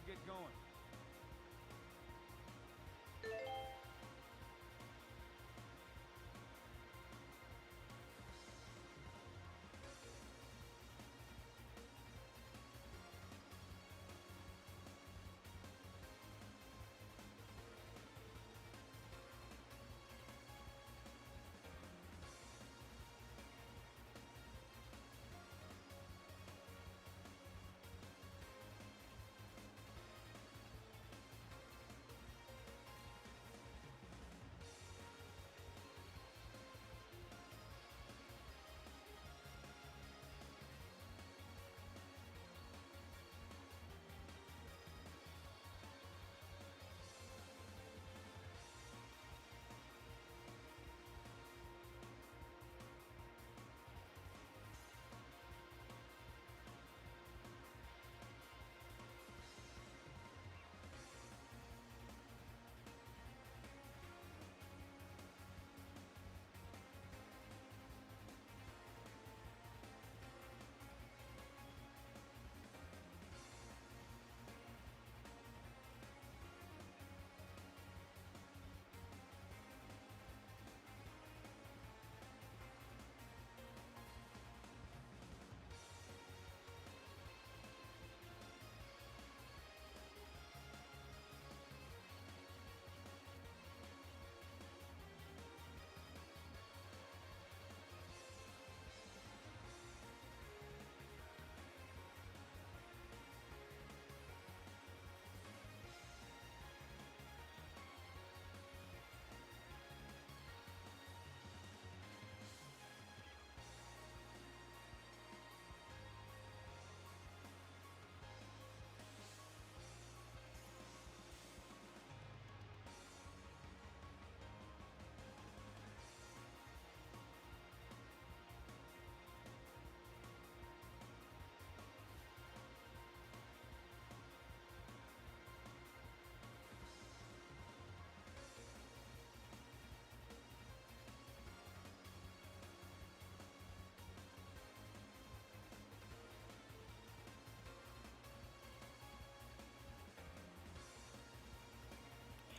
could get going.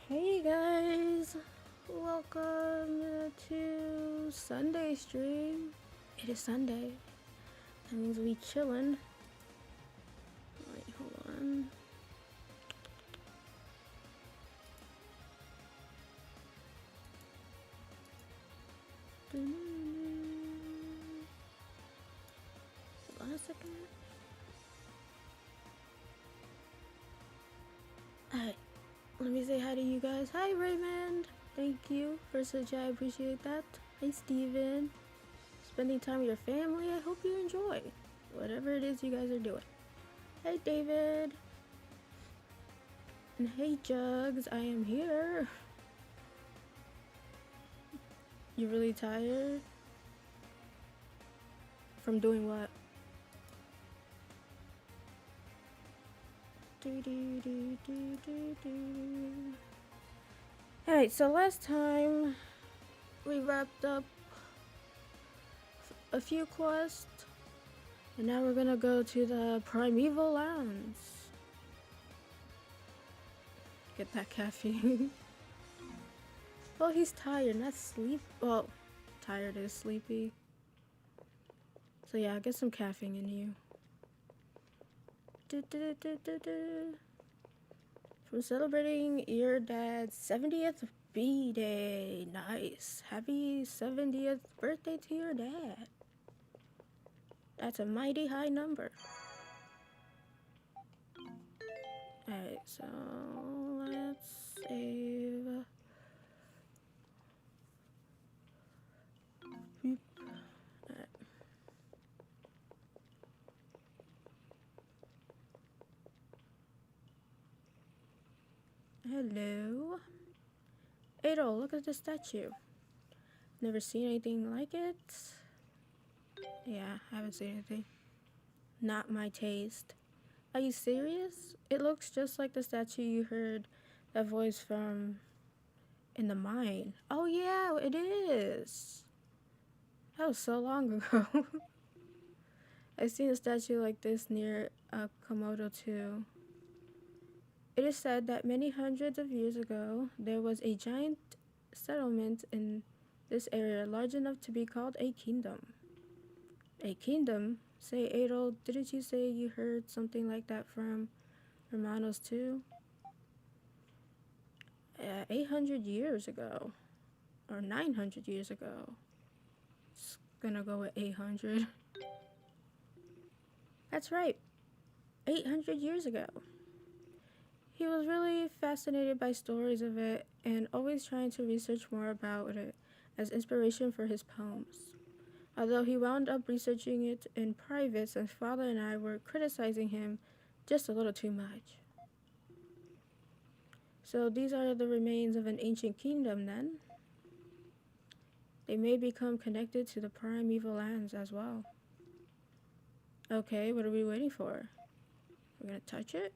Hey guys, welcome to Sunday stream. It is Sunday. That means we chillin'. Wait, hold on. Hold on a second. Alright, let me say hi to you guys. Hi Raymond. Thank you for such. I appreciate that. Hi Steven. Spending time with your family. I hope you enjoy whatever it is you guys are doing. Hey David. And hey Jugs, I am here. You really tired? From doing what? Alright, so last time we wrapped up a few quests, and now we're gonna go to the Primeval lands. Get that caffeine. Well, he's tired, not sleep. Well, tired is sleepy. So yeah, get some caffeine in you. From celebrating your dad's 70th B-Day. Nice. Happy 70th birthday to your dad. That's a mighty high number. Alright, so let's save. Boop. Alright. Hello. Adol, look at the statue. Never seen anything like it. Yeah, I haven't seen anything. Not my taste. Are you serious? It looks just like the statue you heard that voice from in the mine. Oh yeah, it is. That was so long ago. I've seen a statue like this near Komodo too. It is said that many hundreds of years ago, there was a giant settlement in this area large enough to be called a kingdom. A kingdom? Say, Adol, didn't you say you heard something like that from Hermanos too? 800 years ago. Or 900 years ago. It's gonna go with 800. That's right. 800 years ago. He was really fascinated by stories of it and always trying to research more about it as inspiration for his poems. Although he wound up researching it in private since father and I were criticizing him just a little too much. So these are the remains of an ancient kingdom then. They may become connected to the primeval lands as well. Okay, what are we waiting for? We're gonna touch it?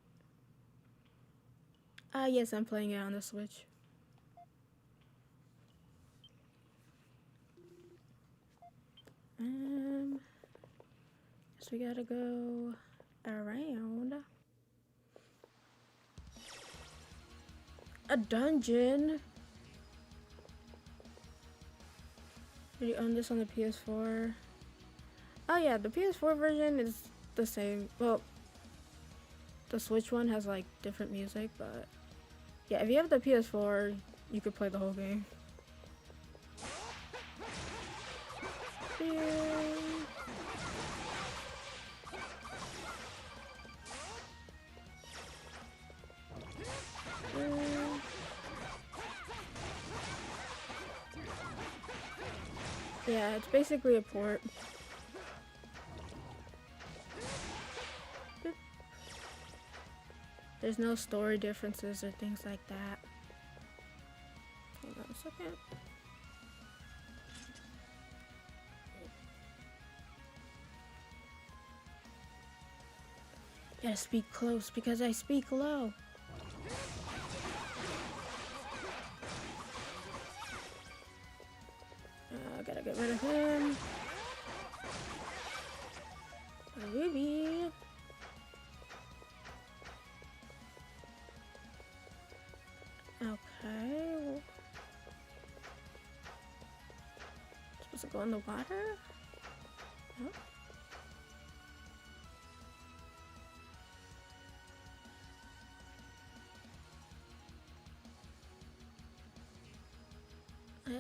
Yes, I'm playing it on the Switch. So we gotta go around a dungeon. Did you own this on the PS4? Oh yeah, the PS4 version is the same. Well, the Switch one has like different music, but yeah, if you have the PS4, you could play the whole game. Yeah, it's basically a port. There's no story differences or things like that. Hold on a second. Gotta speak close because I speak low. Gotta get rid of him. A ruby. Okay. Supposed to go in the water? Nope.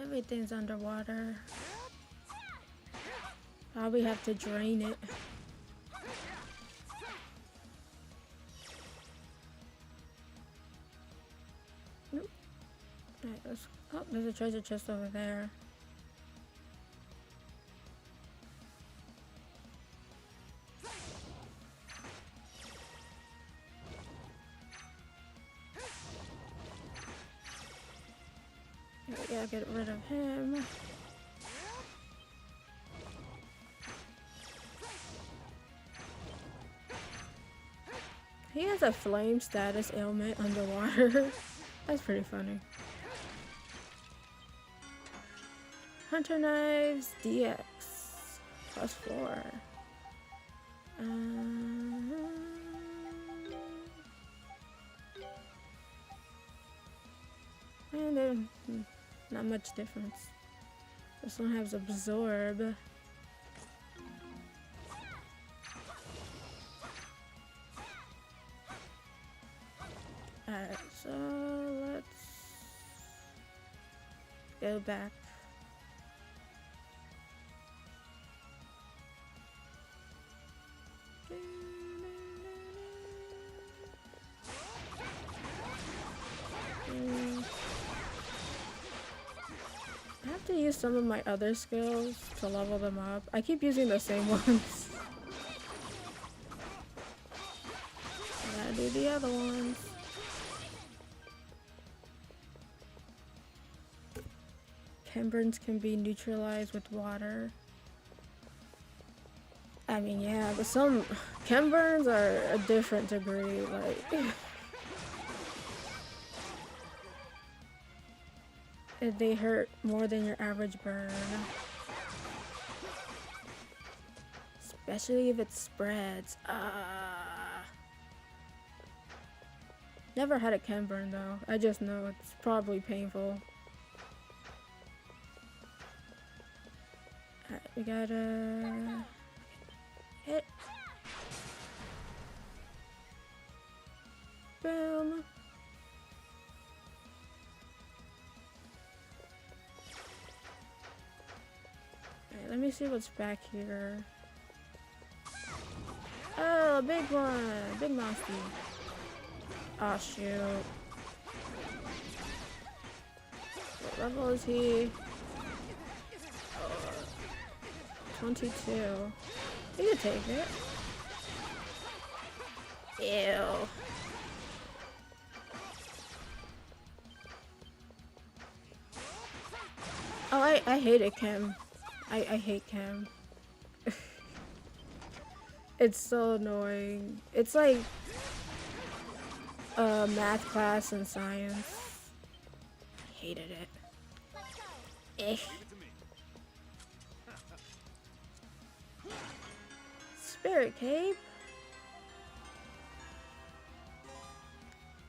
Everything's underwater. Probably have to drain it. Nope. Alright, let's. Oh, there's a treasure chest over there. Yeah, get rid of him. He has a flame status ailment underwater. That's pretty funny. Hunter Knives DX +4. And then not much difference. This one has absorb. Alright, so let's go back. I have to use some of my other skills to level them up. I keep using the same ones. I gotta do the other ones. Chemburns can be neutralized with water. I mean, yeah, but some chemburns are a different degree, like... They hurt more than your average burn. Especially if it spreads. Never had a chem burn though. I just know it's probably painful. Alright, we gotta hit. Boom. Alright, let me see what's back here. Oh, a big one! Big monster. Oh shoot. What level is he? 22. You can take it. Ew. Oh, I hate it, Chem. I hate Chem. It's so annoying. It's like a math class in science. I hated it. Eh. Spirit Cape.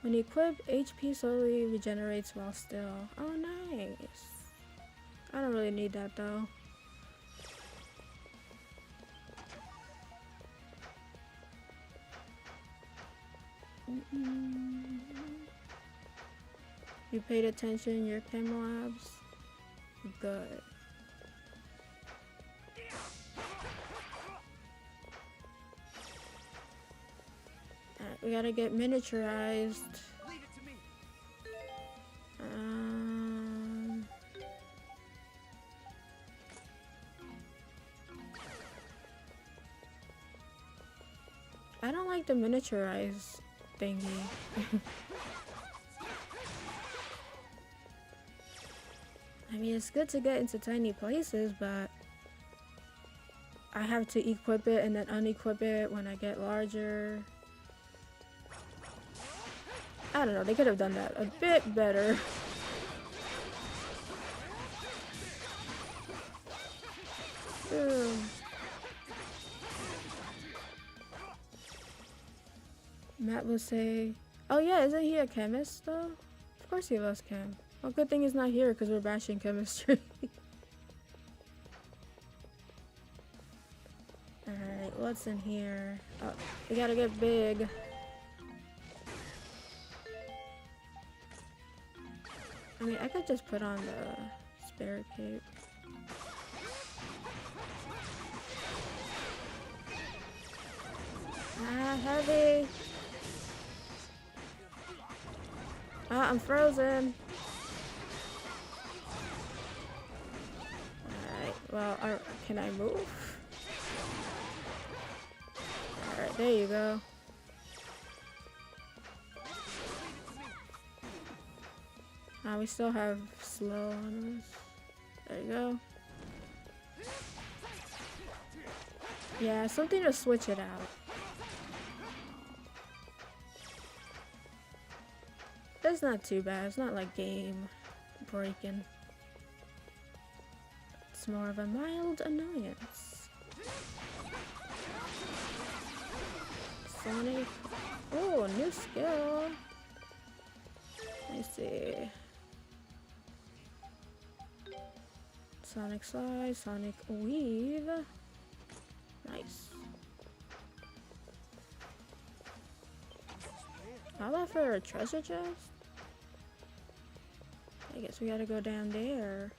When you equip, HP slowly regenerates while still. Oh, nice. I don't really need that though. You paid attention in your chem labs? Good. Alright, we gotta get miniaturized. I don't like the miniaturized thingy. I mean, it's good to get into tiny places, but I have to equip it and then unequip it when I get larger. I don't know, they could have done that a bit better. Boom. Matt will say, oh yeah, isn't he a chemist though? Of course he loves chem. Well, good thing he's not here because we're bashing chemistry. Alright, what's in here? Oh, we gotta get big. I mean, I could just put on the spirit cape. Ah, heavy. Ah, I'm frozen. Alright, well, can I move? Alright, there you go. Ah, we still have slow on us. There you go. Yeah, something to switch it out. That's not too bad. It's not like game breaking. It's more of a mild annoyance. Sonic. Oh, a new skill. Let me see. Sonic Slide, Sonic Weave. Nice. How about for a treasure chest? I guess we gotta go down there.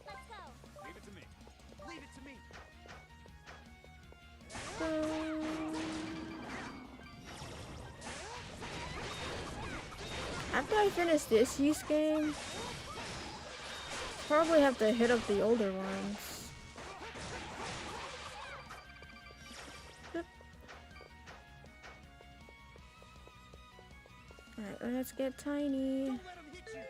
Let's go. Leave it to me. Leave it to me. After I finish this Ys game, probably have to hit up the older ones. Alright, let's get tiny. Don't let him hit you.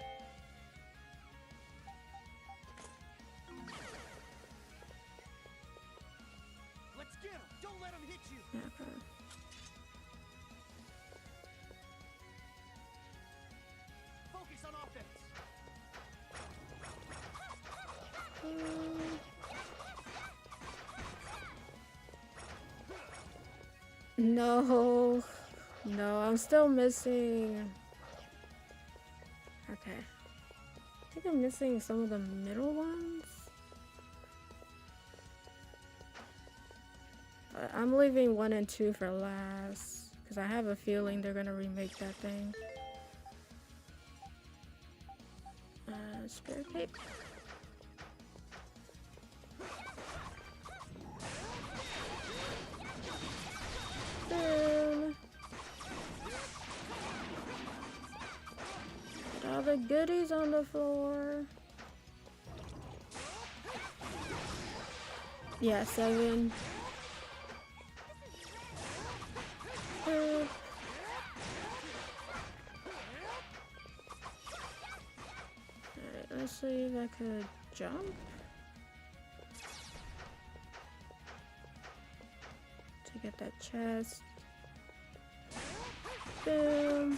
Let's get him. Don't let him hit you. Okay. Focus on offense. No. No, I'm still missing. Okay. I think I'm missing some of the middle ones. I'm leaving 1 and 2 for last. Because I have a feeling they're going to remake that thing. Spirit Cape. Boom. Put all the goodies on the floor. Yeah, 7. Alright, let's see if I could jump. To get that chest. Boom.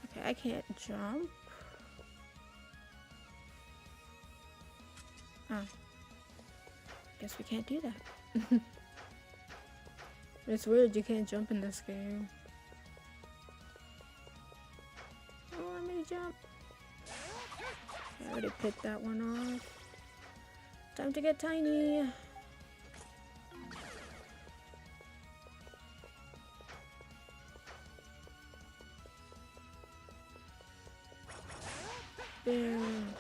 Okay, I can't jump. Oh. Guess we can't do that. It's weird you can't jump in this game. Oh, let me jump. I already picked that one off. Time to get tiny. Boom.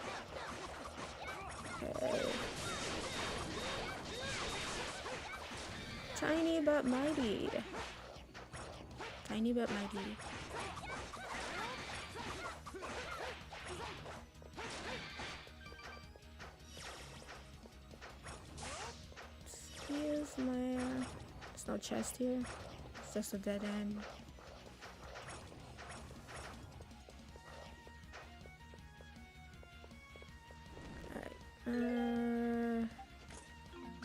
Okay. Tiny but mighty. Tiny but mighty. Excuse my... There's no chest here. It's just a dead end. Alright.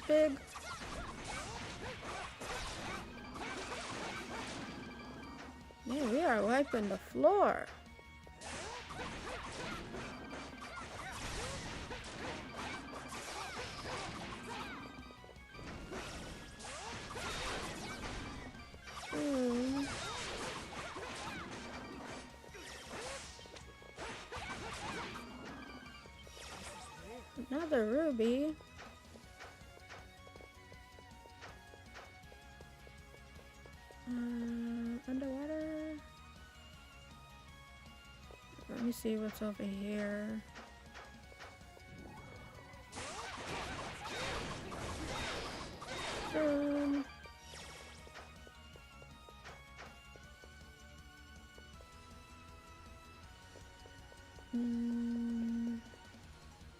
Big. Man, we are wiping the floor. Another ruby. Underwater. Let me see what's over here.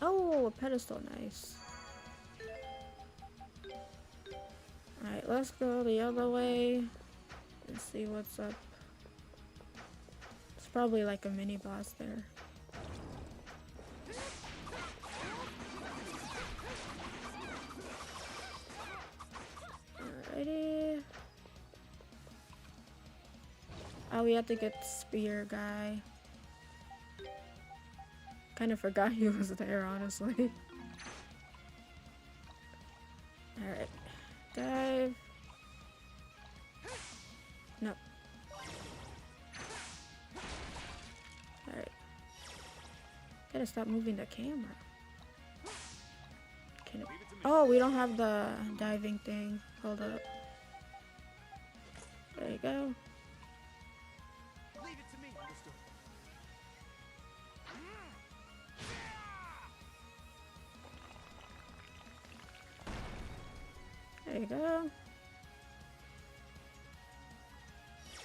Oh, a pedestal, nice. Alright, let's go the other way and see what's up. It's probably like a mini boss there. Alrighty. Oh, we have to get the spear guy. Kind of forgot he was there, honestly. Alright. Dive. No. Alright. Gotta stop moving the camera. Can it... Oh, we don't have the diving thing. Hold up. There you go. Leave it to me. Understood. There you go.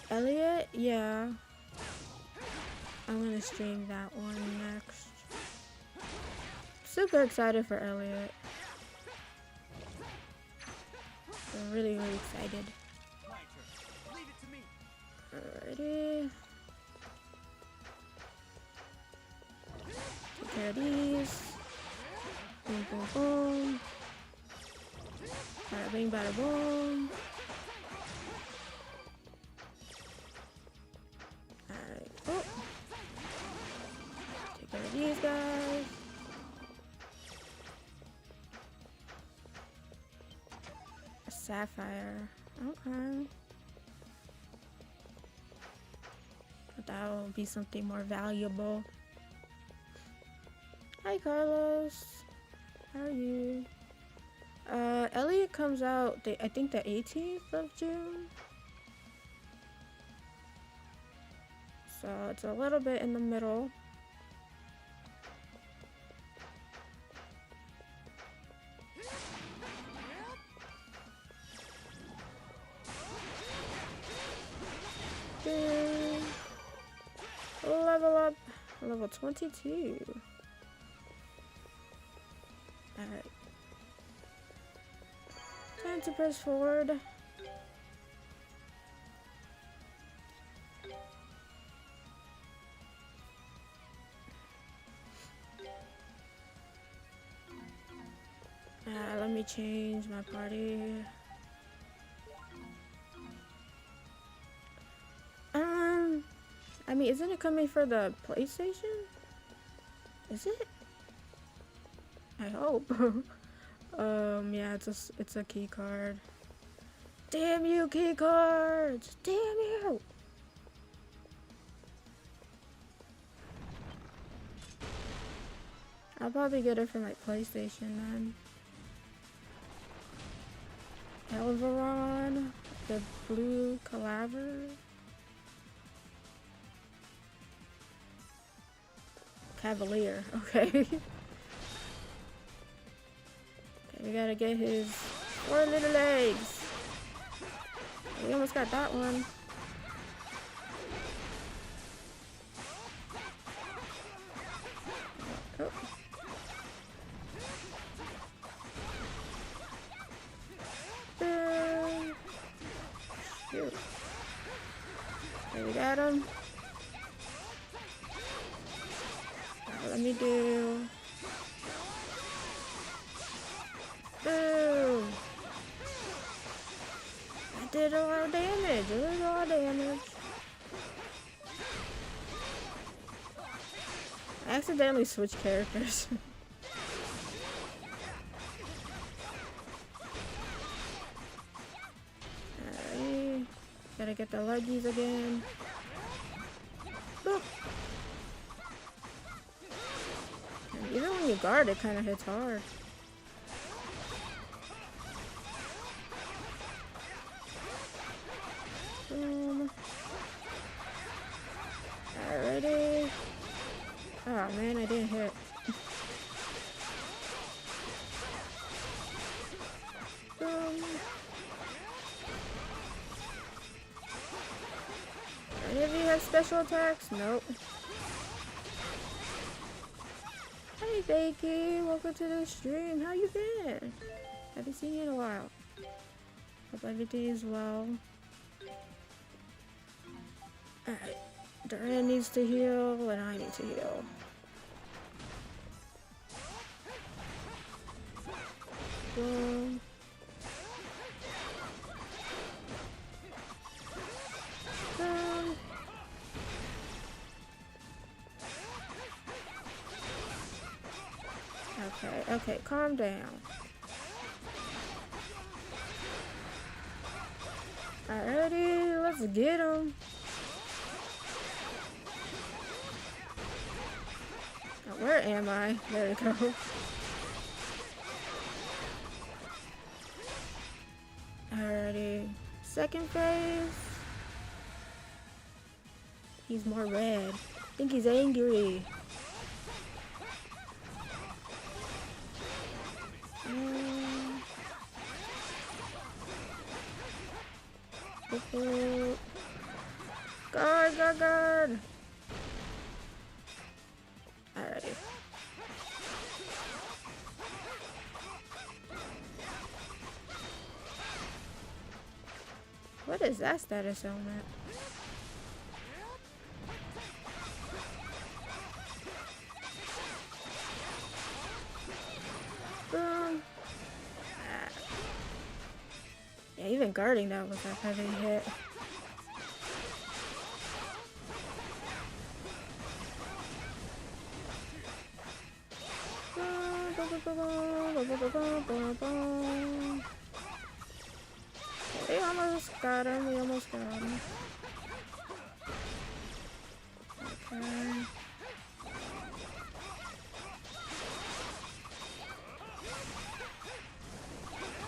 Elliot? Yeah. I'm gonna stream that one next. Super excited for Elliot. I'm really, really excited. Leave it to me. Alrighty. Take care of these. Boom, boom, boom. Bada bing, bada boom. Alright. Oh. Take care of these guys. Sapphire. Okay. But that will be something more valuable. Hi, Carlos. How are you? Elliot comes out, I think the 18th of June. So it's a little bit in the middle. Level up. Level 22. Alright. Time to press forward. Let me change my party. I mean, isn't it coming for the PlayStation? Is it? I hope. Yeah, it's a key card. Damn you, key cards! Damn you! I'll probably get it from like PlayStation then. Elveron, the blue Calaver. Cavalier, okay. Okay, we gotta get his 4 little legs. We almost got that one. Oh. Shoot. Okay, we got him. Let me do. Boom! I did a lot of damage. I did a lot of damage. I accidentally switched characters. Alright. Gotta get the leggies again. Boop. Even when you guard, it kind of hits hard. Boom. Alrighty. Oh man, I didn't hit. Boom. Any of you have special attacks? Nope. Hey Bakey, welcome to the stream. How you been? Haven't seen you in a while. Hope everything is well. Alright. Duran needs to heal and I need to heal. Boom. Boom. Okay, calm down. Alrighty, let's get him. Oh, where am I? There we go. Alrighty, second phase. He's more red. I think he's angry. Guard! Alrighty. What is that status helmet? Boom. Yeah, even guarding that was a heavy hit. We almost got him. We almost got him. Okay.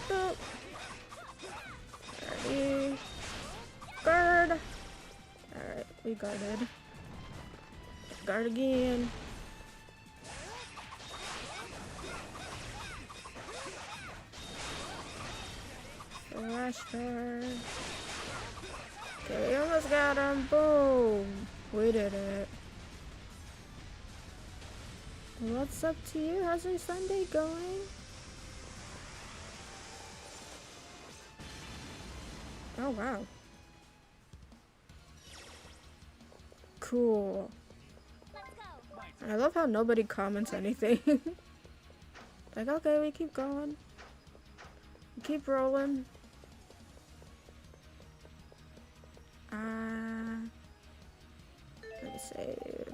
Boop. Ready. Guard. Alright, we guarded. Guard again. Flash guard. Okay, we almost got him. Boom. We did it. What's up to you? How's your Sunday going? Oh, wow. Cool. I love how nobody comments anything. Like, okay, we keep going. We keep rolling. Let me save.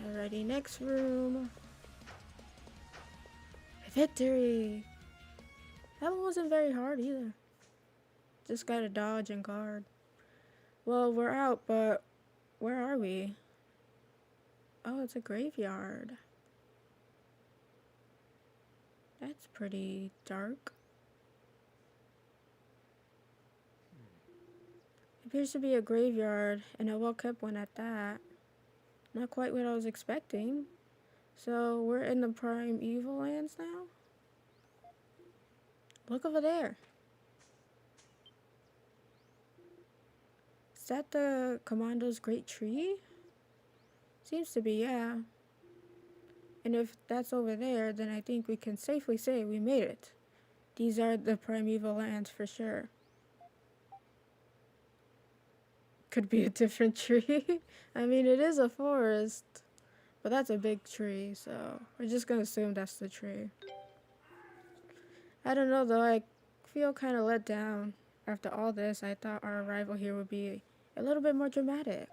Alrighty, next room. Victory! That one wasn't very hard either. Just gotta dodge and guard. Well, we're out, but where are we? Oh, it's a graveyard. That's pretty dark. It appears to be a graveyard, and a well-kept one at that. Not quite what I was expecting. So, we're in the Primeval lands now? Look over there. Is that the Commando's Great Tree? Seems to be, yeah. And if that's over there, then I think we can safely say we made it. These are the Primeval lands for sure. Could be a different tree. I mean, it is a forest, but that's a big tree, so we're just gonna assume that's the tree. I don't know though, I feel kind of let down. After all this, I thought our arrival here would be a little bit more dramatic.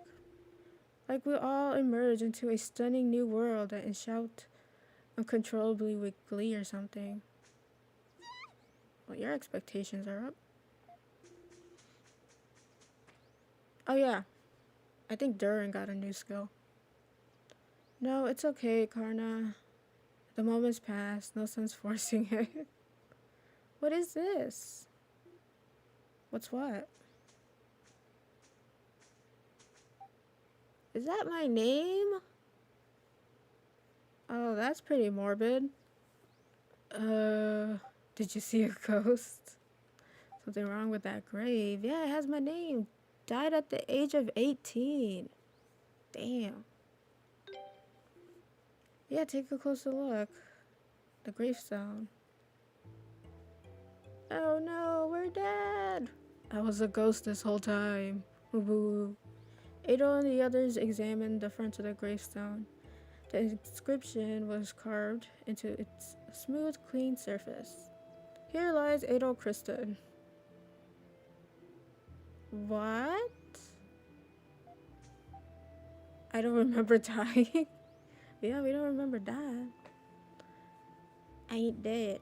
Like we all emerge into a stunning new world and shout uncontrollably with glee or something. Well, your expectations are up. Oh yeah, I think Durin got a new skill. No, it's okay, Karna. The moment's passed, no sense forcing it. What is this? What's what? Is that my name? Oh, that's pretty morbid. Did you see a ghost? Something wrong with that grave. Yeah, it has my name. Died at the age of 18. Damn. Yeah, take a closer look. The gravestone. Oh no, we're dead. I was a ghost this whole time. Woo. Ado and the others examined the front of the gravestone. The inscription was carved into its smooth, clean surface. Here lies Ado Kristen. What? I don't remember dying. Yeah, we don't remember dying. I ain't dead.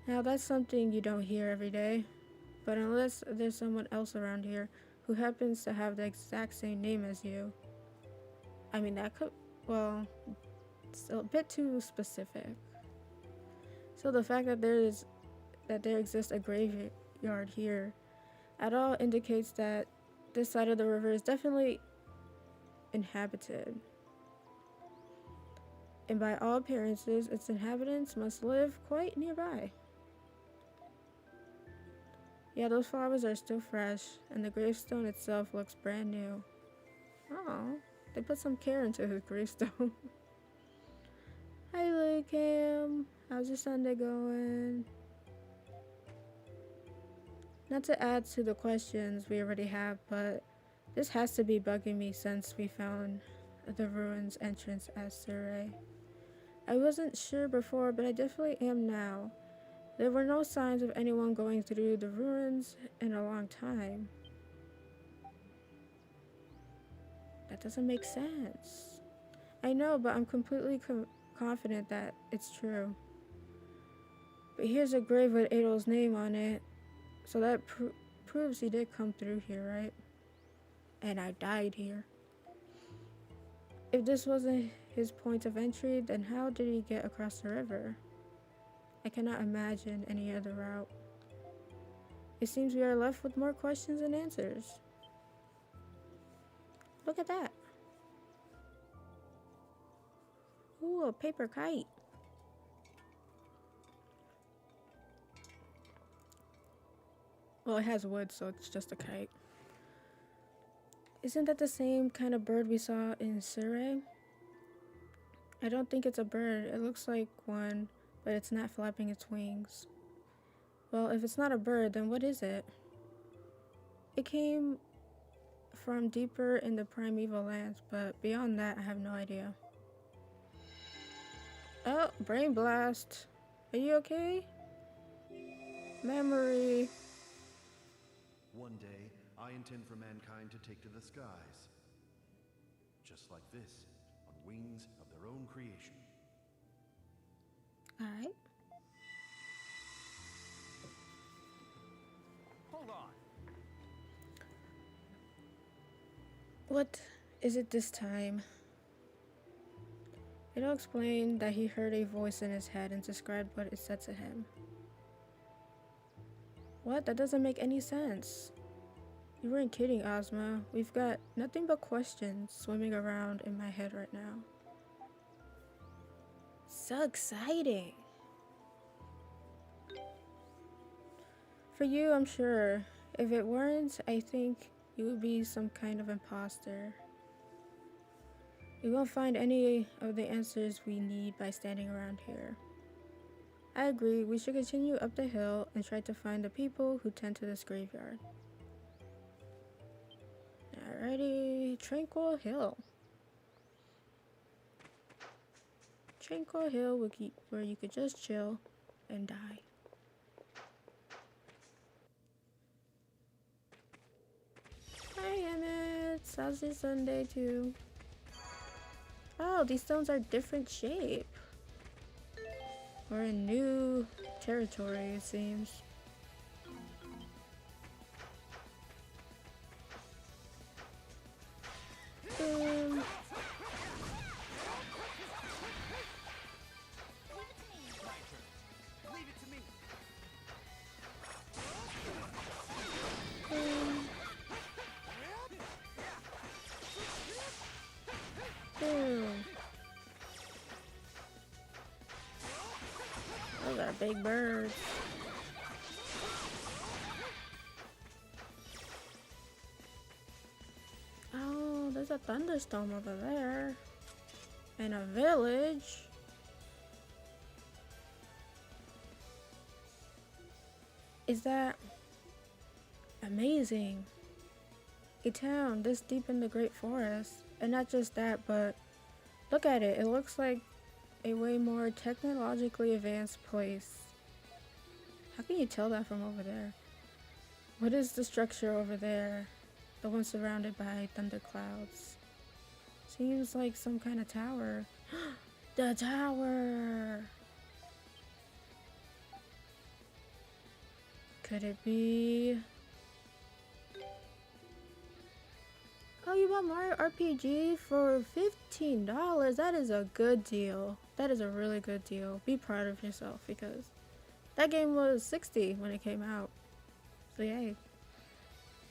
Now that's something you don't hear every day. But unless there's someone else around here who happens to have the exact same name as you. I mean, that could, well, it's a bit too specific. So the fact that there exists a graveyard here at all indicates that this side of the river is definitely inhabited. And by all appearances, its inhabitants must live quite nearby. Yeah, those flowers are still fresh, and the gravestone itself looks brand new. Oh, they put some care into his gravestone. Hi, Lily Cam. How's your Sunday going? Not to add to the questions we already have, but this has to be bugging me since we found the ruins entrance at Surrey. I wasn't sure before, but I definitely am now. There were no signs of anyone going through the ruins in a long time. That doesn't make sense. I know, but I'm completely confident that it's true. But here's a grave with Adol's name on it, so that proves he did come through here, right? And I died here. If this wasn't his point of entry, then how did he get across the river? I cannot imagine any other route. It seems we are left with more questions than answers. Look at that. Ooh, a paper kite. Well, it has wood, so it's just a kite. Isn't that the same kind of bird we saw in Surrey? I don't think it's a bird. It looks like one, but it's not flapping its wings. Well, if it's not a bird, then what is it? It came from deeper in the Primeval lands, but beyond that, I have no idea. Oh, brain blast. Are you okay? Memory. One day, I intend for mankind to take to the skies. Just like this, on wings of their own creation. Alright. Hold on. What is it this time? It'll explain that he heard a voice in his head and described what it said to him. What? That doesn't make any sense. You weren't kidding, Ozma. We've got nothing but questions swimming around in my head right now. So exciting. For you, I'm sure. If it weren't, I think you would be some kind of imposter. We won't find any of the answers we need by standing around here. I agree, we should continue up the hill and try to find the people who tend to this graveyard. Alrighty, Tranquil Hill. Tranquil Hill where you could just chill and die. Hi Emmett, how's your Sunday too? Oh, these stones are different shape. We're in new territory, it seems. Boom. Leave it to me. Boom. Boom. Those are big birds. Oh, there's a thunderstorm over there. And a village. Is that amazing? A town this deep in the great forest. And not just that, but look at it. It looks like a way more technologically advanced place. How can you tell that from over there? What is the structure over there? The one surrounded by thunderclouds. Seems like some kind of tower. The tower! Could it be? Oh, you bought Mario RPG for $15. That is a good deal. That is a really good deal. Be proud of yourself because that game was $60 when it came out. So yay.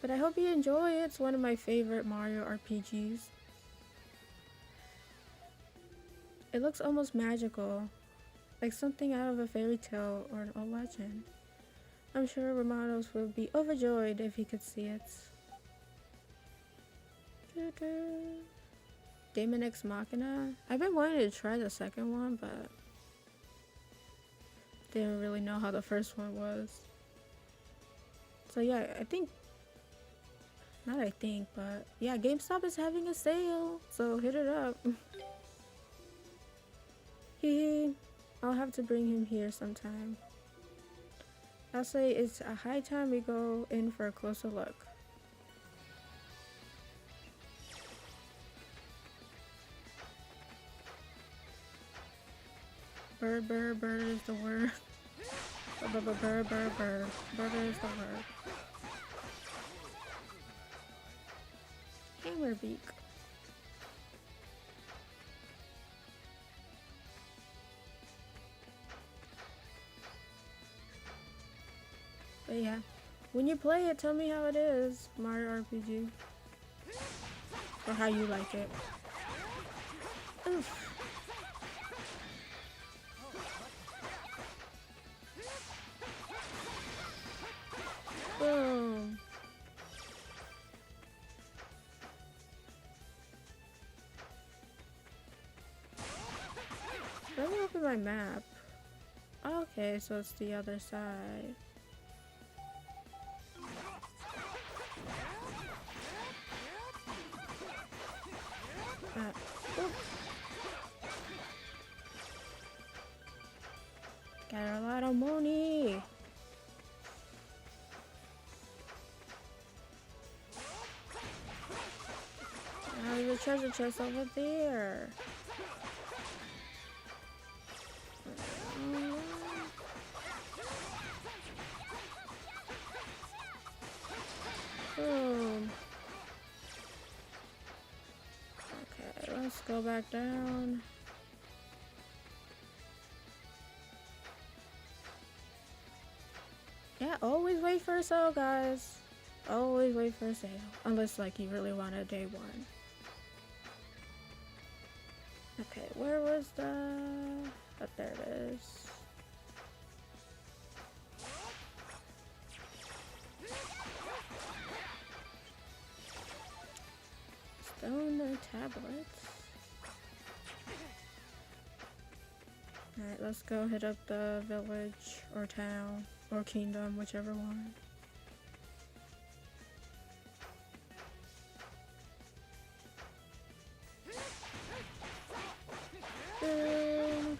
But I hope you enjoy it. It's one of my favorite Mario RPGs. It looks almost magical. Like something out of a fairy tale or a legend. I'm sure Romanos would be overjoyed if he could see it. Daemon X Machina. I've been wanting to try the second one, but didn't really know how the first one was. So yeah, but yeah, GameStop is having a sale, so hit it up. Hehe, I'll have to bring him here sometime. I'll say it's a high time we go in for a closer look. Bird, bird, bird is the word. Bird, bird, bird, bird, bird. Bird is the word. Hammer beak. But yeah, when you play it, tell me how it is, Mario RPG. Or how you like it. Oof. Boom. Let me open my map. Okay, so it's the other side. Got a lot of money. Now there's a treasure chest over there. Boom. Okay, let's go back down. Yeah, always wait for a sale, guys. Always wait for a sale. Unless, like, you really want a day one. Okay, where was the... Oh, there it is. Stone tablets. Alright, let's go hit up the village or town or kingdom, whichever one. Boom.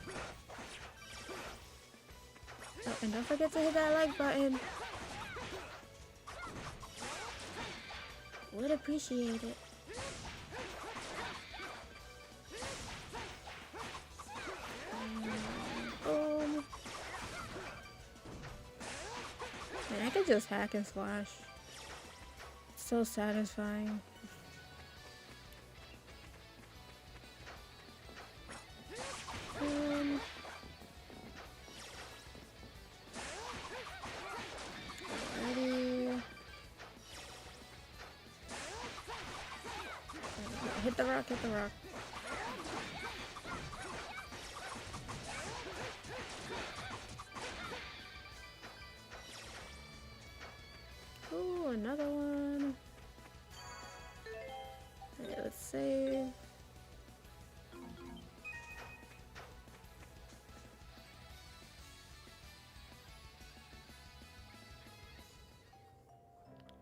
Oh, and don't forget to hit that like button. Would appreciate it. Man, I could just hack and slash. It's so satisfying. Ready. Hit the rock, hit the rock. Ooh, another one. Alright, let's save.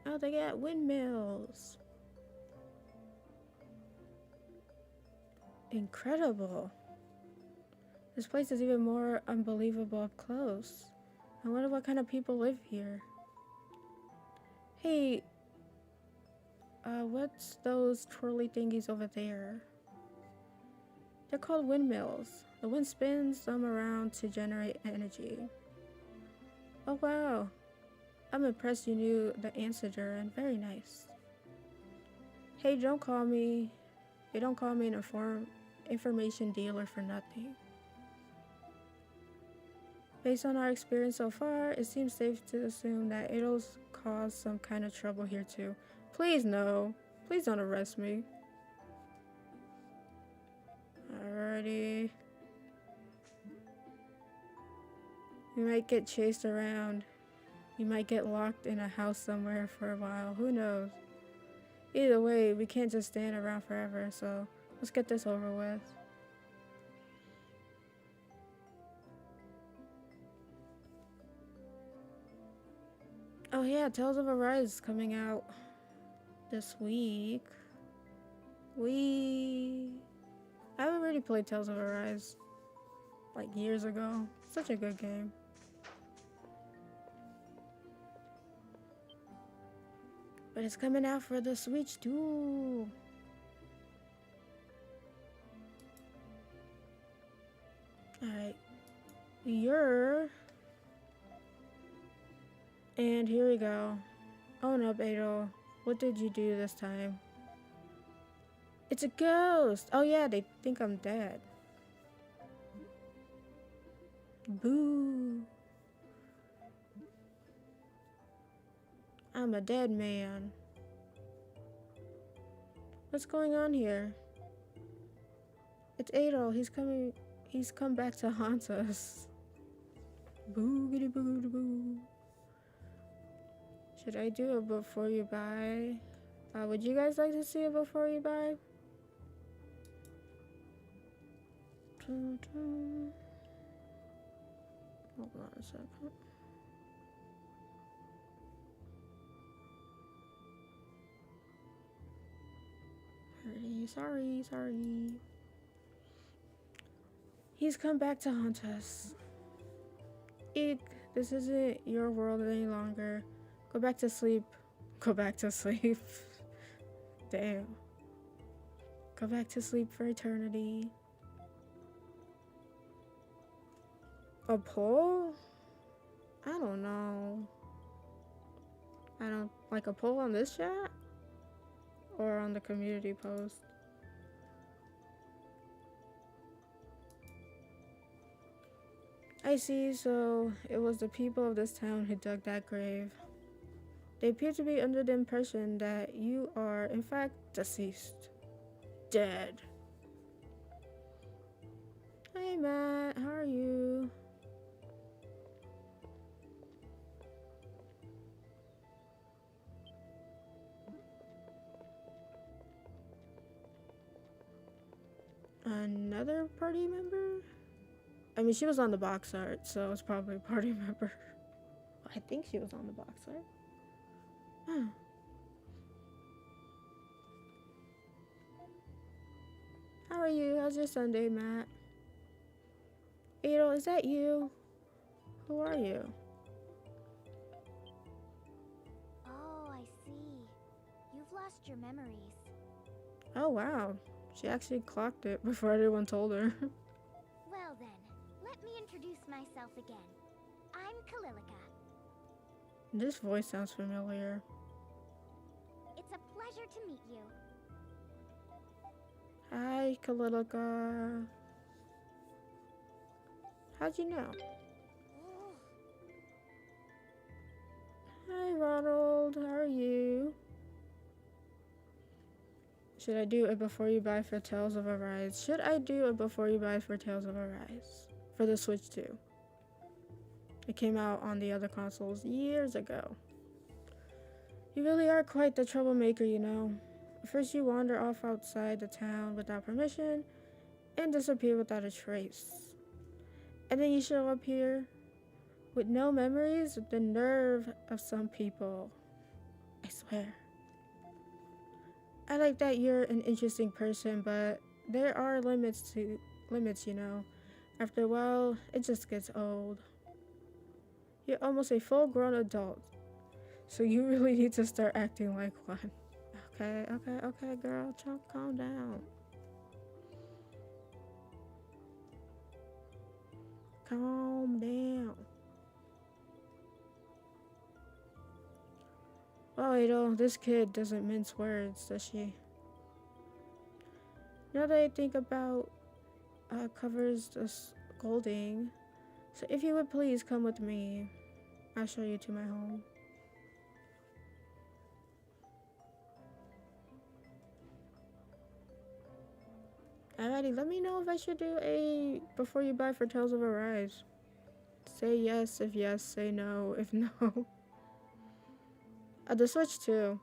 Oh, they got windmills. Incredible. This place is even more unbelievable up close. I wonder what kind of people live here. Hey, what's those twirly thingies over there? They're called windmills. The wind spins them around to generate energy. Oh wow. I'm impressed you knew the answer, Duran. Very nice. Hey, don't call me an information dealer for nothing. Based on our experience so far, it seems safe to assume that it'll cause some kind of trouble here too. Please no. Please don't arrest me. Alrighty. You might get chased around. You might get locked in a house somewhere for a while. Who knows? Either way, we can't just stand around forever, so let's get this over with. Oh yeah, Tales of Arise is coming out this week. I've already played Tales of Arise like years ago. Such a good game. But it's coming out for the Switch too. Alright, You're... And here we go. Own up, Adol. What did you do this time? It's a ghost! Oh yeah, they think I'm dead. Boo! I'm a dead man. What's going on here? It's Adol. He's come back to haunt us. Boogity boogity boo. Should I do it before you buy? Would you guys like to see it before you buy? Hold on a second. Sorry. He's come back to haunt us. Eek, this isn't your world any longer. Go back to sleep. Go back to sleep. Damn. Go back to sleep for eternity. A poll? I don't know. I don't like a poll on this chat or on the community post. I see, so it was the people of this town who dug that grave. They appear to be under the impression that you are, in fact, deceased. Dead. Hey Matt, how are you? Another party member? I mean, she was on the box art, so it's probably a party member. I think she was on the box art. Huh. How are you? How's your Sunday, Matt? Adol, is that you? Who are you? Oh, I see. You've lost your memories. Oh, wow. She actually clocked it before anyone told her. Well then, let me introduce myself again. I'm Kalilica. This voice sounds familiar. It's a pleasure to meet you. Hi, Kalilica. How'd you know? Hi, Ronald. How are you? Should I do it before you buy for Tales of Arise? Should I do it before you buy for Tales of Arise? For the Switch 2. It came out on the other consoles years ago. You really are quite the troublemaker, you know. First you wander off outside the town without permission and disappear without a trace. And then you show up here with no memories. The nerve of some people. I swear. I like that you're an interesting person, but there are limits, you know. After a while, it just gets old. You're almost a full-grown adult, so you really need to start acting like one. Okay, girl, calm down. Calm down. Oh, Adol, this kid doesn't mince words, does she? Now that I think about covers the scolding, so if you would please come with me, I'll show you to my home. Alrighty, let me know if I should do a before you buy for Tales of Arise. Say yes if yes, say no if no. The Switch 2.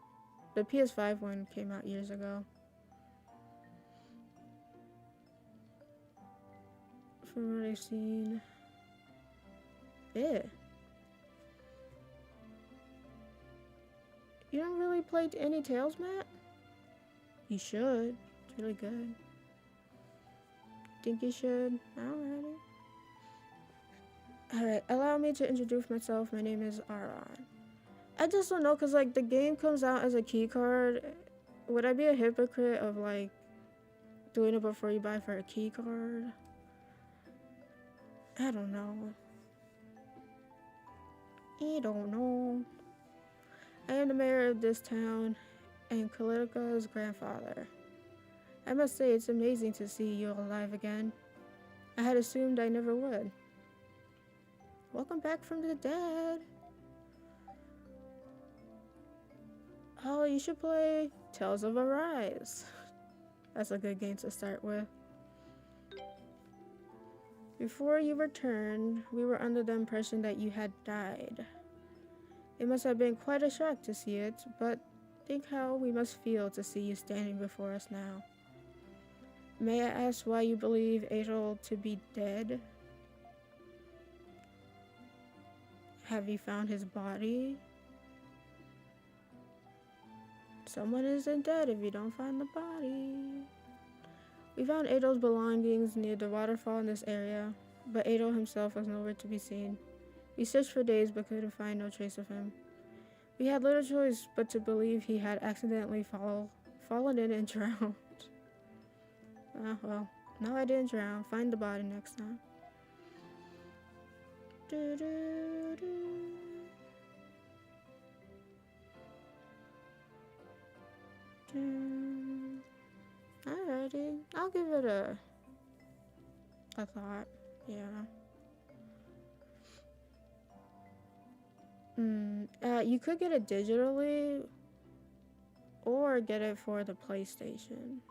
The PS5 one came out years ago. From what I've seen. Yeah. You don't really play any Tales, Matt? You should. It's really good. Think you should? Alright, allow me to introduce myself. My name is Aron. I just don't know, because like the game comes out as a key card. Would I be a hypocrite of like doing it before you buy for a key card? I don't know. I don't know. I am the mayor of this town and Kalika's grandfather. I must say it's amazing to see you alive again. I had assumed I never would. Welcome back from the dead. Oh, you should play Tales of Arise. That's a good game to start with. Before you returned, we were under the impression that you had died. It must have been quite a shock to see it, but think how we must feel to see you standing before us now. May I ask why you believe Adol to be dead? Have you found his body? Someone isn't dead if you don't find the body. We found Adol's belongings near the waterfall in this area, but Adol himself was nowhere to be seen. We searched for days but couldn't find no trace of him. We had little choice but to believe he had accidentally fallen in and drowned. Well, no, I didn't drown. Find the body next time. Alrighty, I'll give it a thought. Yeah. You could get it digitally or get it for the PlayStation.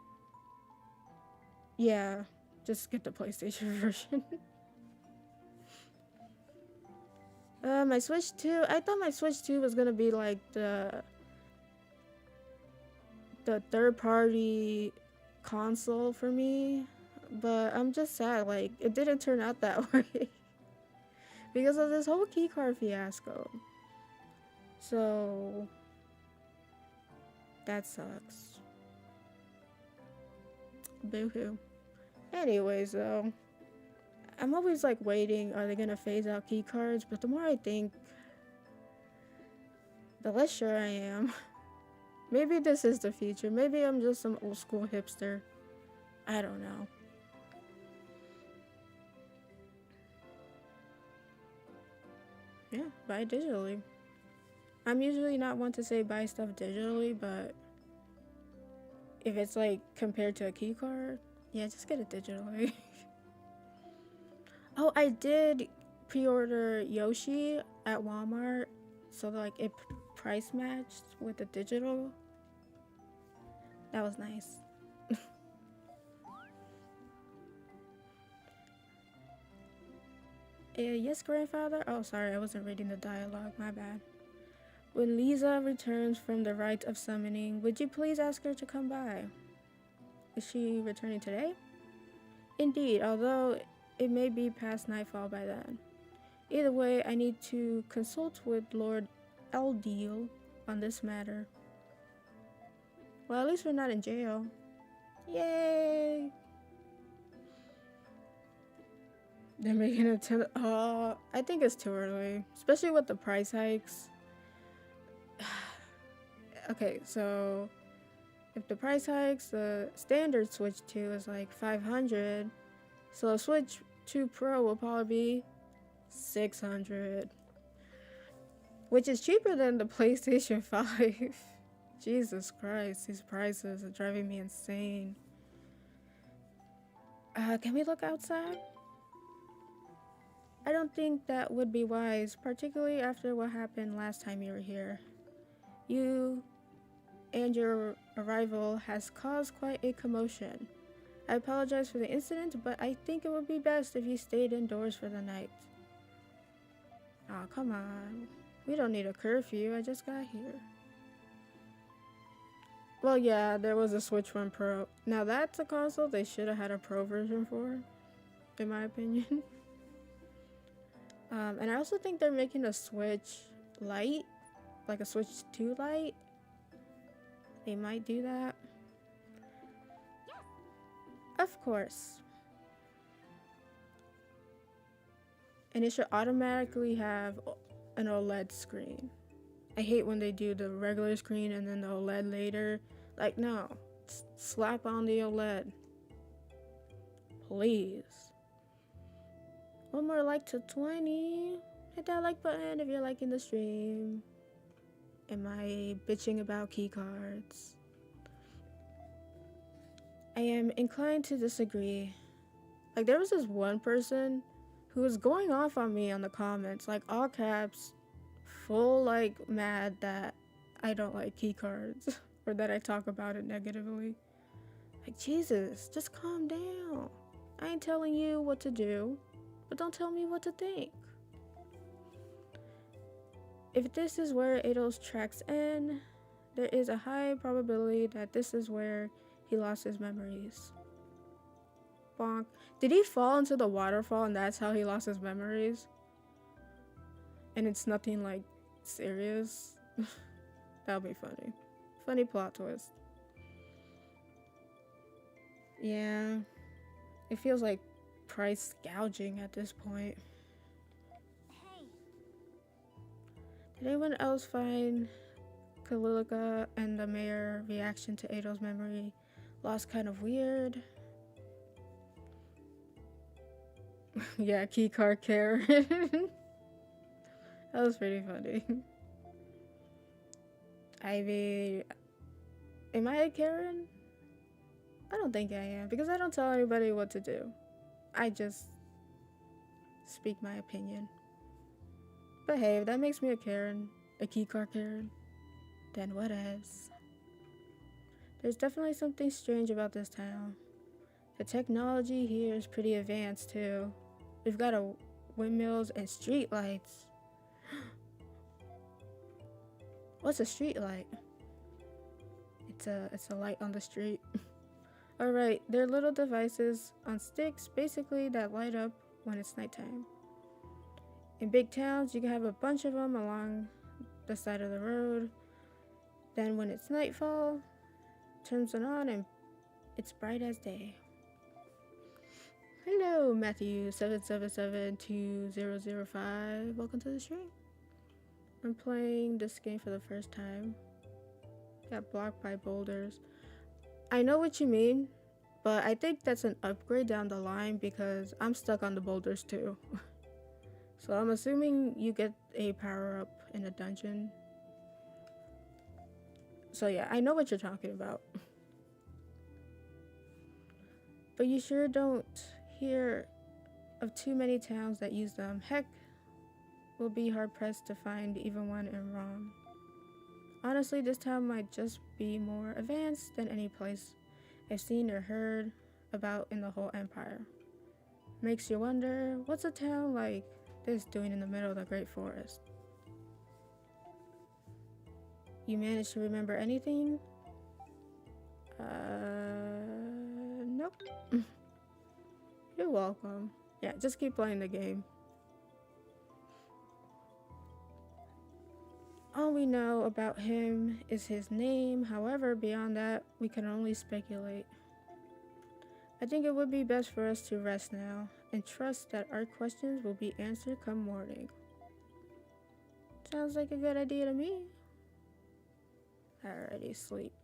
Yeah, just get the PlayStation version. My Switch 2, I thought my Switch 2 was gonna be like the third-party console for me, but I'm just sad, like, it didn't turn out that way because of this whole keycard fiasco. So that sucks. Boo-hoo. Anyways, though, I'm always like waiting, are they gonna phase out keycards? But the more I think, the less sure I am. Maybe this is the future. Maybe I'm just some old school hipster. I don't know. Yeah, buy digitally. I'm usually not one to say buy stuff digitally, but if it's like compared to a key card, yeah, just get it digitally. Oh, I did pre-order Yoshi at Walmart, so like it price matched with the digital. That was nice. Yes, grandfather? Oh, sorry, I wasn't reading the dialogue, my bad. When Lisa returns from the rite of summoning, would you please ask her to come by? Is she returning today? Indeed, although it may be past nightfall by then. Either way, I need to consult with Lord Eldeal on this matter. Well, at least we're not in jail. Yay! They're making a I think it's too early, especially with the price hikes. Okay, so if the price hikes, the standard Switch 2 is like $500, so a Switch 2 Pro will probably be $600, which is cheaper than the PlayStation 5. Jesus Christ, these prices are driving me insane. Can we look outside? I don't think that would be wise, particularly after what happened last time you were here. You and your arrival has caused quite a commotion. I apologize for the incident, but I think it would be best if you stayed indoors for the night. Aw, come on. We don't need a curfew, I just got here. Well, yeah, there was a Switch 1 Pro. Now that's a console they should have had a Pro version for, in my opinion. And I also think they're making a Switch Lite, like a Switch 2 Lite. They might do that. Yes. Of course. And it should automatically have an OLED screen. I hate when they do the regular screen and then the OLED later. Like, no. Slap on the OLED. Please. One more like to 20. Hit that like button if you're liking the stream. Am I bitching about key cards? I am inclined to disagree. Like, there was this one person who was going off on me on the comments, like all caps, full like mad that I don't like key cards or that I talk about it negatively. Like, Jesus, just calm down. I ain't telling you what to do, but don't tell me what to think. If this is where Adel's tracks end, there is a high probability that this is where he lost his memories. Bonk. Did he fall into the waterfall and that's how he lost his memories? And it's nothing like serious? That'll be funny. Funny plot twist. Yeah. It feels like price gouging at this point. Hey. Did anyone else find Kalilika and the mayor reaction to Adel's memory loss kind of weird? Yeah, keycard Karen. That was pretty funny. I mean, am I a Karen? I don't think I am, because I don't tell anybody what to do. I just speak my opinion. But hey, if that makes me a Karen, a keycard Karen, then whatevs. There's definitely something strange about this town. The technology here is pretty advanced too. We've got windmills and street lights. What's a street light? It's a light on the street. Alright, they're little devices on sticks basically that light up when it's nighttime. In big towns, you can have a bunch of them along the side of the road. Then when it's nightfall, turns it on and it's bright as day. Hello, Matthew 7772005. Welcome to the stream. I'm playing this game for the first time. Got blocked by boulders. I know what you mean, but I think that's an upgrade down the line because I'm stuck on the boulders too. So I'm assuming you get a power up in a dungeon. So yeah, I know what you're talking about. But you sure don't hear of too many towns that use them. Heck, we'll be hard pressed to find even one in Rom. Honestly, this town might just be more advanced than any place I've seen or heard about in the whole empire. Makes you wonder, what's a town like this doing in the middle of the Great Forest? You managed to remember anything? Nope. You're welcome. Yeah, just keep playing the game. All we know about him is his name. However, beyond that, we can only speculate. I think it would be best for us to rest now and trust that our questions will be answered come morning. Sounds like a good idea to me. Alrighty, sleep.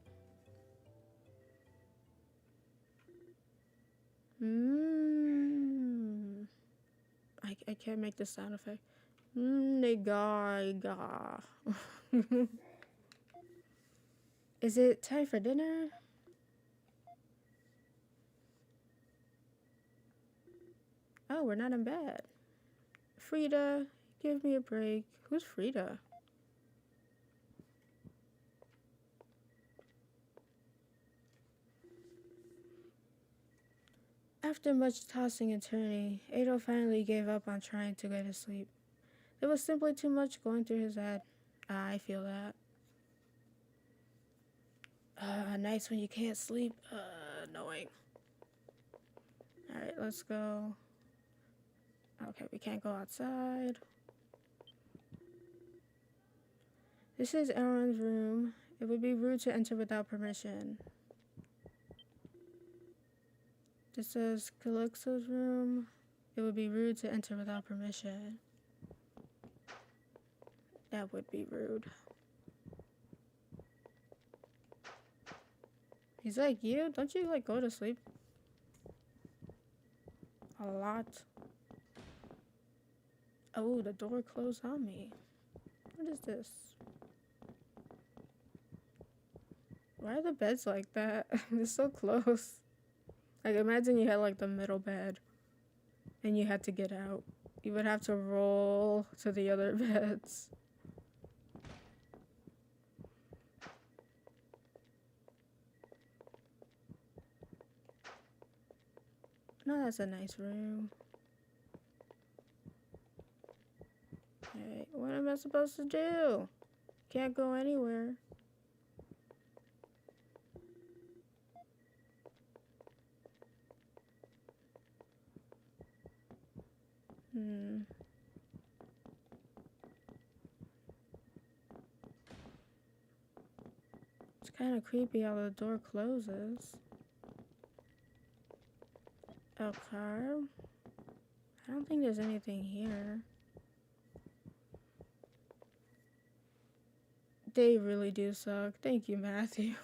I can't make the sound effect. Nigga. Is it time for dinner? Oh, we're not in bed. Frida, give me a break. Who's Frida? After much tossing and turning, Adol finally gave up on trying to go to sleep. There was simply too much going through his head. I feel that. Nights when you can't sleep. Annoying. Alright, let's go. Okay, we can't go outside. This is Aaron's room. It would be rude to enter without permission. This is Calixto's room. It would be rude to enter without permission. That would be rude. He's like, you? Don't you like go to sleep? A lot. Oh, the door closed on me. What is this? Why are the beds like that? They're so close. Like, imagine you had like the middle bed and you had to get out. You would have to roll to the other beds. No, that's a nice room. Hey, what am I supposed to do? Can't go anywhere. It's kind of creepy how the door closes. Okay. I don't think there's anything here. They really do suck. Thank you, Matthew.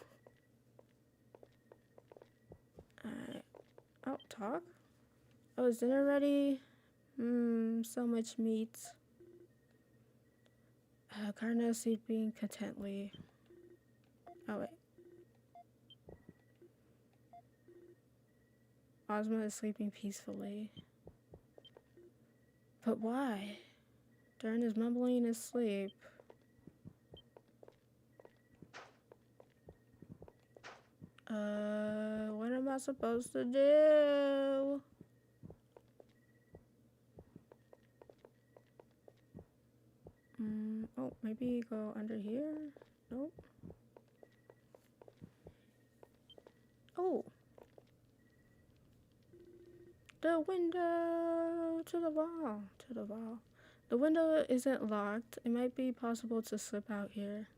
Alright. Oh, talk? Oh, is dinner ready? So much meat. Karna sleeping contently. Oh, wait. Ozma is sleeping peacefully. But why? Darn is mumbling in his sleep. What am I supposed to do? Oh, maybe go under here? Nope. Oh. The window! To the wall. To the wall. The window isn't locked. It might be possible to slip out here.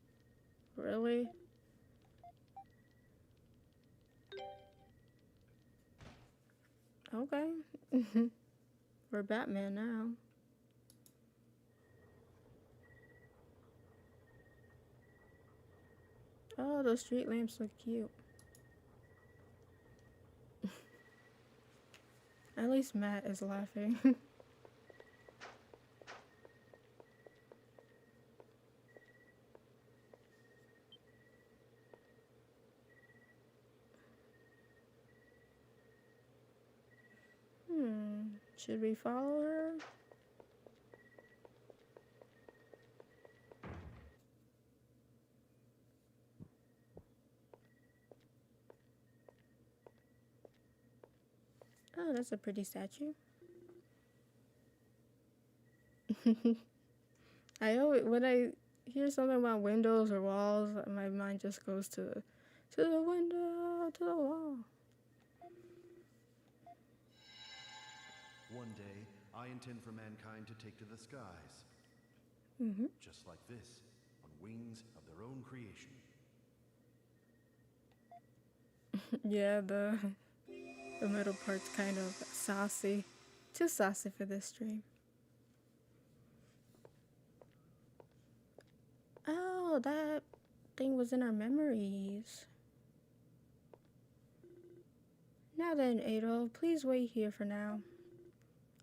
Really? Okay. We're Batman now. Oh, those street lamps look cute. At least Matt is laughing. Should we follow her? Oh, that's a pretty statue. I always, when I hear something about windows or walls, my mind just goes to the window, to the wall. One day, I intend for mankind to take to the skies. Just like this, on wings of their own creation. Yeah, the middle part's kind of saucy. Too saucy for this stream. Oh, that thing was in our memories. Now then, Adol, please wait here for now.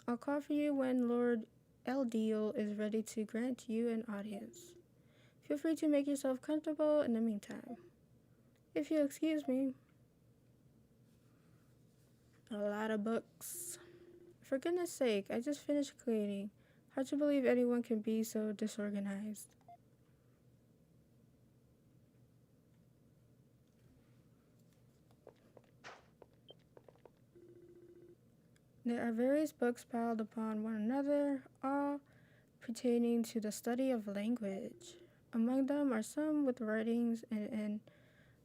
I'll call for you when Lord Eldeal is ready to grant you an audience. Feel free to make yourself comfortable in the meantime. If you'll excuse me. A lot of books. For goodness sake, I just finished cleaning. Hard to believe anyone can be so disorganized. There are various books piled upon one another, all pertaining to the study of language. Among them are some with writings in an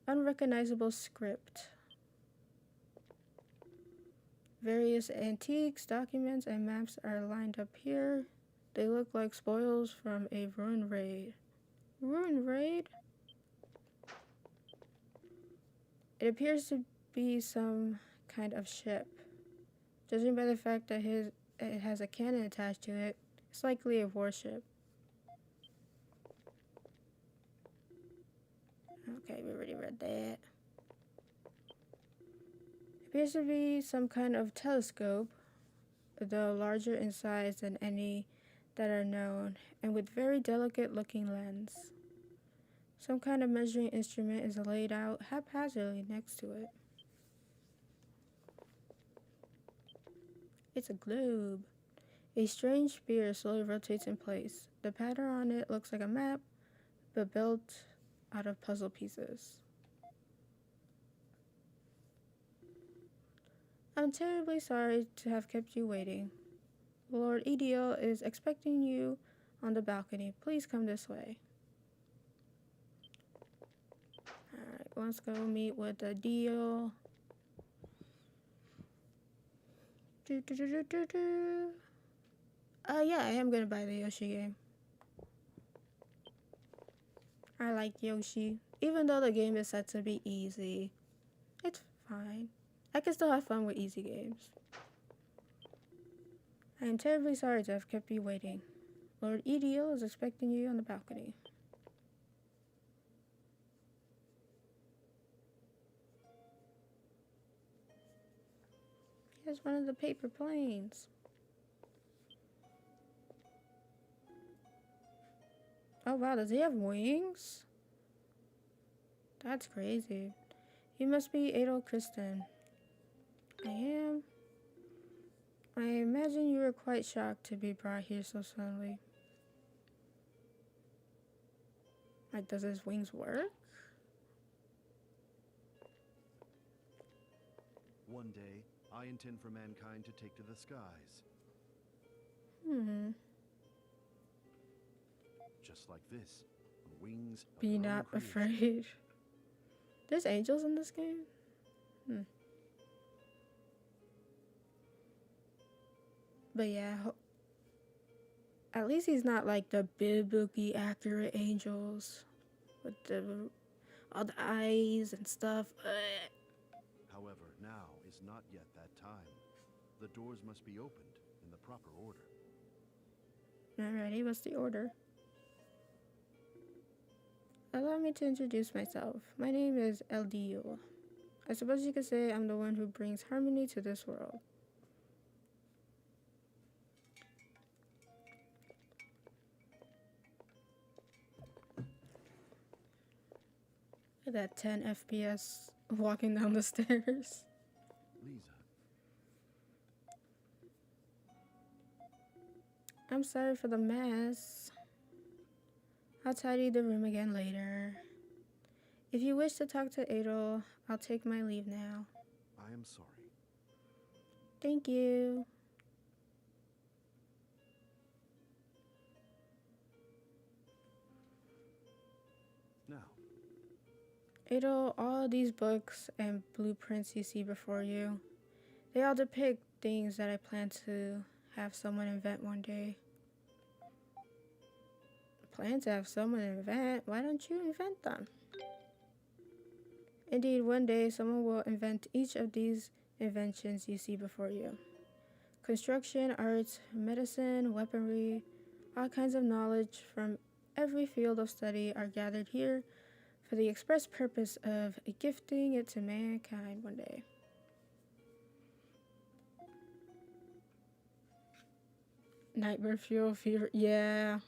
unrecognizable script. Various antiques, documents, and maps are lined up here. They look like spoils from a ruined raid. Ruined raid? It appears to be some kind of ship. Judging by the fact that it has a cannon attached to it, it's likely a warship. Okay, we already read that. It appears to be some kind of telescope, though larger in size than any that are known, and with very delicate looking lens. Some kind of measuring instrument is laid out haphazardly next to it. It's a globe. A strange sphere slowly rotates in place. The pattern on it looks like a map, but built out of puzzle pieces. I'm terribly sorry to have kept you waiting. Lord Ediel is expecting you on the balcony. Please come this way. Alright, let's go meet with the deal. Yeah, I am gonna buy the Yoshi game. I like Yoshi. Even though the game is said to be easy, it's fine. I can still have fun with easy games. I am terribly sorry to have kept you waiting. Lord Ediel is expecting you on the balcony. Here's one of the paper planes. Oh wow, does he have wings? That's crazy. You must be Adol Kristen. I am. I imagine you were quite shocked to be brought here so suddenly. Like, does his wings work? One day, I intend for mankind to take to the skies. Just like this, on wings of Be their own not creation. afraid. There's angels in this game? But yeah, at least he's not like the biblically accurate angels with all the eyes and stuff. However, now is not yet that time. The doors must be opened in the proper order. Alrighty, what's the order? Allow me to introduce myself. My name is Eldio. I suppose you could say I'm the one who brings harmony to this world. Look at that 10 FPS walking down the stairs. Lisa, I'm sorry for the mess. I'll tidy the room again later. If you wish to talk to Adol, I'll take my leave now. I am sorry. Thank you. Now, Adol, all these books and blueprints you see before you, they all depict things that I plan to have someone invent one day. Plan to have someone invent? Why don't you invent them? Indeed, one day someone will invent each of these inventions you see before you. Construction, arts, medicine, weaponry, all kinds of knowledge from every field of study are gathered here for the express purpose of gifting it to mankind one day. Nightmare fuel, fever, yeah.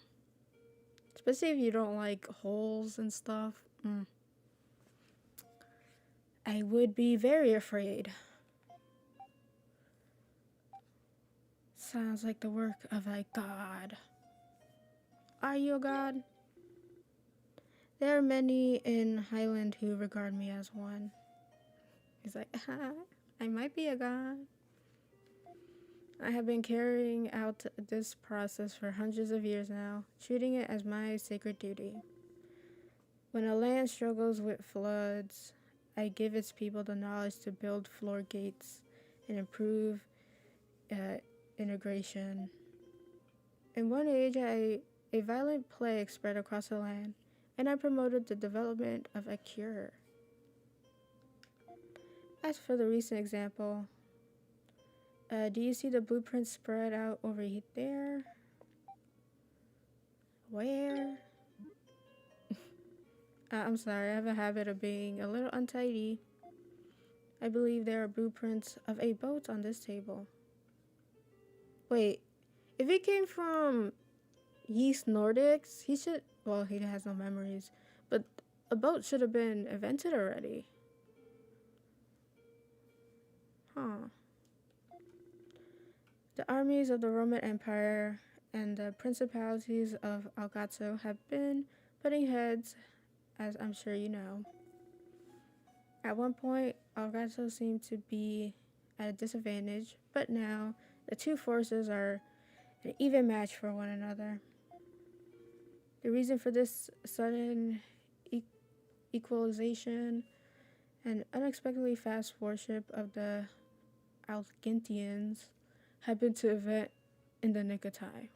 Especially if you don't like holes and stuff. I would be very afraid. Sounds like the work of a god. Are you a god? There are many in Highland who regard me as one. He's like, I might be a god. I have been carrying out this process for hundreds of years now, treating it as my sacred duty. When a land struggles with floods, I give its people the knowledge to build floor gates and improve integration. In one age, a violent plague spread across the land, and I promoted the development of a cure. As for the recent example, do you see the blueprint spread out over there? Where? I'm sorry, I have a habit of being a little untidy. I believe there are blueprints of a boat on this table. Wait, if it came from Ys Nordics, he should, well, he has no memories, but a boat should have been invented already. Huh. The armies of the Roman Empire and the principalities of Algato have been butting heads, as I'm sure you know. At one point, Algato seemed to be at a disadvantage, but now the two forces are an even match for one another. The reason for this sudden equalization and unexpectedly fast worship of the Algintians had been to event in the nick of time.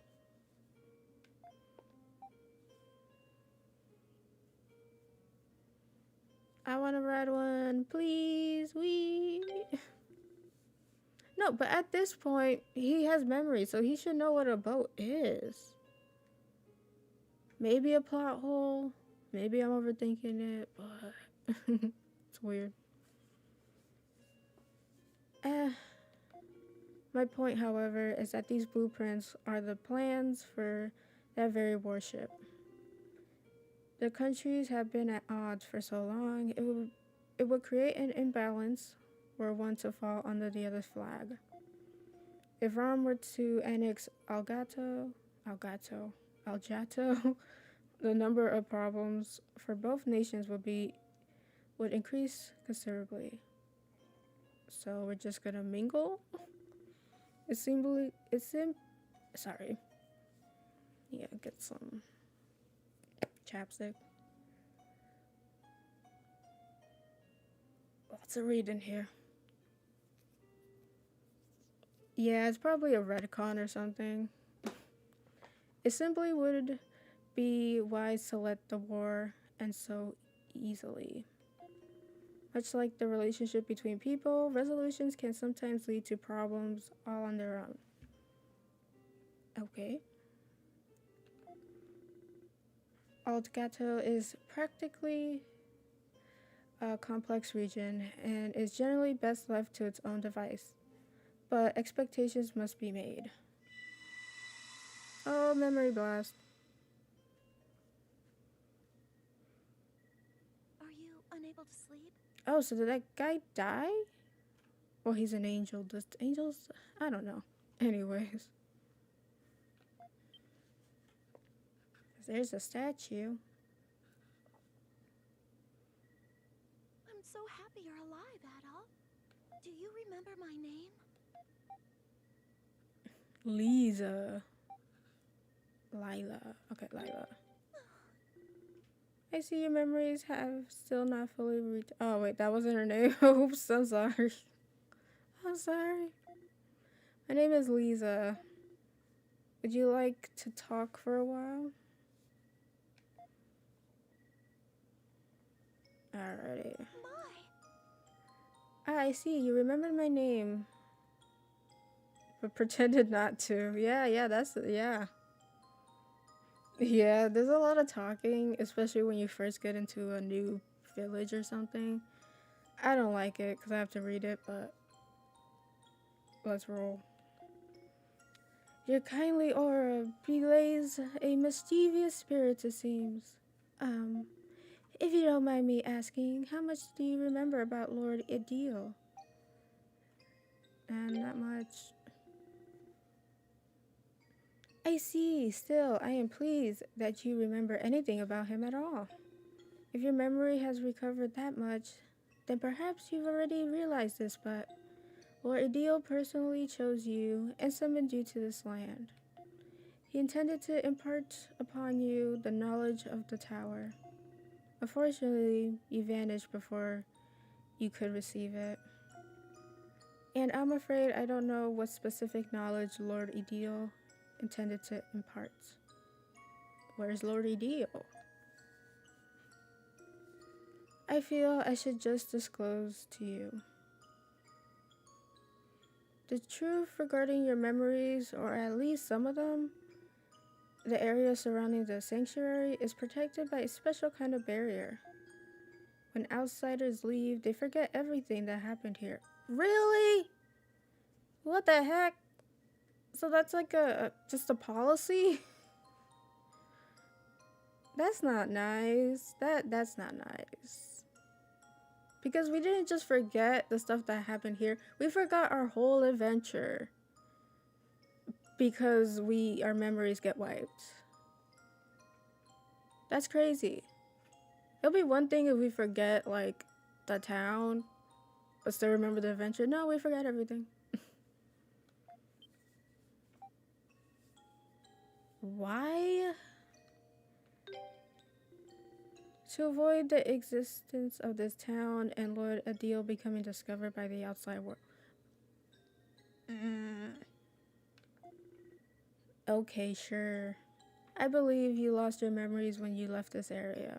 I want to ride one, please. Wee. No, but at this point, he has memory, so he should know what a boat is. Maybe a plot hole. Maybe I'm overthinking it, but it's weird. My point, however, is that these blueprints are the plans for that very warship. The countries have been at odds for so long, it would create an imbalance were one to fall under the other's flag. If Rom were to annex Algato, the number of problems for both nations would increase considerably. So we're just gonna mingle? Sorry. Yeah, get some chapstick. Lots of reading here. Yeah, it's probably a retcon or something. It simply would be wise to let the war end so easily. Much like the relationship between people, resolutions can sometimes lead to problems all on their own. Okay. Algato is practically a complex region and is generally best left to its own device, but expectations must be made. Oh, memory blast. Are you unable to sleep? Oh, so did that guy die? Well, he's an angel. Does angels? I don't know. Anyways. There's a statue. I'm so happy you're alive, Adolf. Do you remember my name? Lisa. Lila. Okay, Lila. I see your memories have still not fully reached. Oh, wait, that wasn't her name. Oops, I'm sorry. I'm sorry. My name is Lisa. Would you like to talk for a while? Alrighty. I see. You remembered my name, but pretended not to. Yeah, yeah. Yeah, there's a lot of talking, especially when you first get into a new village or something. I don't like it because I have to read it, but let's roll. Your kindly aura belays a mischievous spirit, it seems. If you don't mind me asking, how much do you remember about Lord Idil? Not much. I see. Still, I am pleased that you remember anything about him at all. If your memory has recovered that much, then perhaps you've already realized this, but Lord Idil personally chose you and summoned you to this land. He intended to impart upon you the knowledge of the tower. Unfortunately, you vanished before you could receive it. And I'm afraid I don't know what specific knowledge Lord Idil intended to impart. Where's Lord Idil? I feel I should just disclose to you. The truth regarding your memories, or at least some of them, the area surrounding the sanctuary is protected by a special kind of barrier. When outsiders leave, they forget everything that happened here. Really? What the heck? So that's like just a policy? That's not nice. That's not nice. Because we didn't just forget the stuff that happened here. We forgot our whole adventure. Because our memories get wiped. That's crazy. It'll be one thing if we forget, like, the town, but still remember the adventure. No, we forgot everything. Why? To avoid the existence of this town and Lord Adil becoming discovered by the outside world. Okay, sure. I believe you lost your memories when you left this area.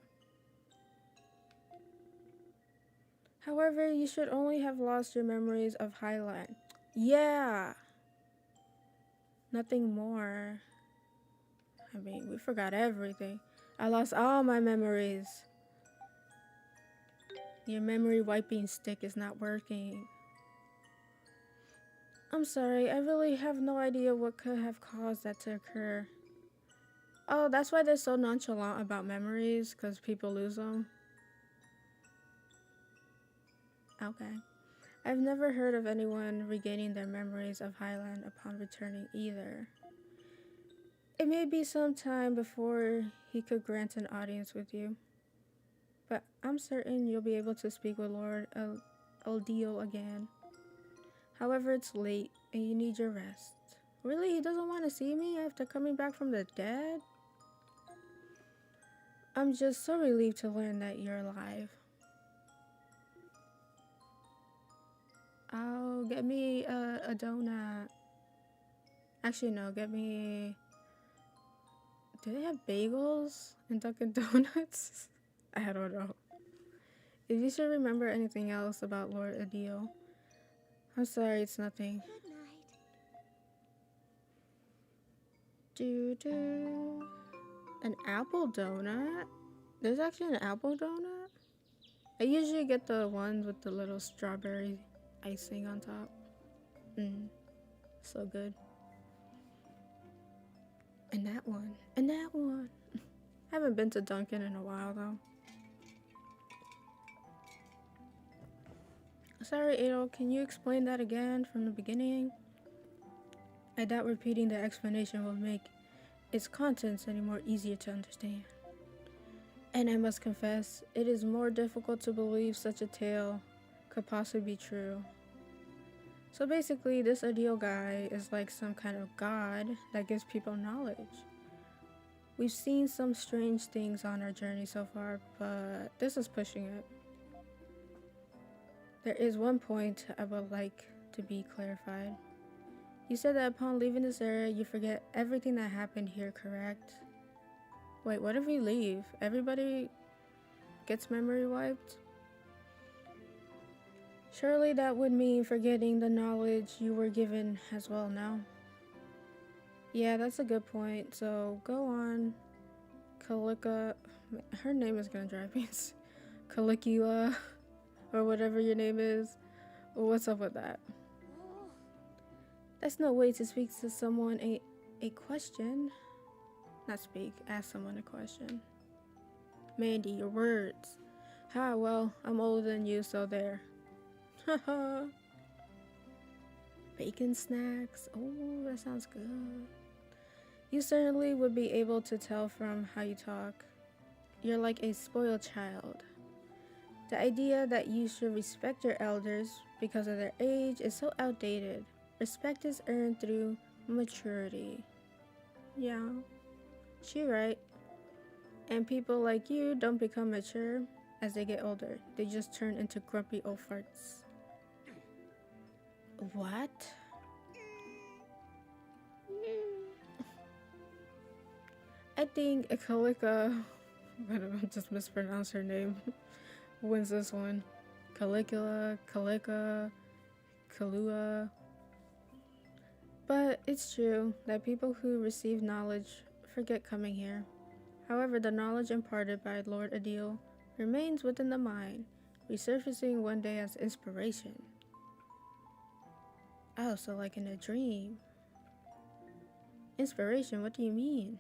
However, you should only have lost your memories of Highland. Yeah! Nothing more. I mean, we forgot everything. I lost all my memories. Your memory wiping stick is not working. I'm sorry, I really have no idea what could have caused that to occur. Oh, that's why they're so nonchalant about memories, because people lose them. Okay. I've never heard of anyone regaining their memories of Highland upon returning either. It may be some time before he could grant an audience with you, but I'm certain you'll be able to speak with Lord Aldil again. However, it's late and you need your rest. Really? He doesn't want to see me after coming back from the dead? I'm just so relieved to learn that you're alive. Oh, get me a donut. Actually, no, get me... Do they have bagels in Dunkin' Donuts? I don't know. If you should remember anything else about Lord Adil, I'm sorry, it's nothing. Good night. An apple donut? There's actually an apple donut? I usually get the ones with the little strawberry icing on top. So good. And that one. And that one. I haven't been to Dunkin' in a while though. Sorry, Adol, can you explain that again from the beginning? I doubt repeating the explanation will make its contents any more easier to understand. And I must confess, it is more difficult to believe such a tale could possibly be true. So basically, this Adil guy is like some kind of god that gives people knowledge. We've seen some strange things on our journey so far, but this is pushing it. There is one point I would like to be clarified. You said that upon leaving this area, you forget everything that happened here, correct? Wait, what if we leave? Everybody gets memory wiped? Surely that would mean forgetting the knowledge you were given as well now. Yeah, that's a good point. So go on, Kalika. Her name is gonna drive me. Caligula, or whatever your name is. What's up with that? That's no way to speak to someone a question. Not speak, ask someone a question. Mandy, your words. Ha, well, I'm older than you, so there. Haha. Bacon snacks. Oh, that sounds good. You certainly would be able to tell from how you talk. You're like a spoiled child. The idea that you should respect your elders because of their age is so outdated. Respect is earned through maturity. Yeah, she right. And people like you don't become mature as they get older. They just turn into grumpy old farts. What? I think Kalika, I don't know, just mispronounced her name, wins this one. Caligula, Kalika, Kalua. But it's true that people who receive knowledge forget coming here. However, the knowledge imparted by Lord Adil remains within the mind, resurfacing one day as inspiration. Oh, so like in a dream. Inspiration, what do you mean?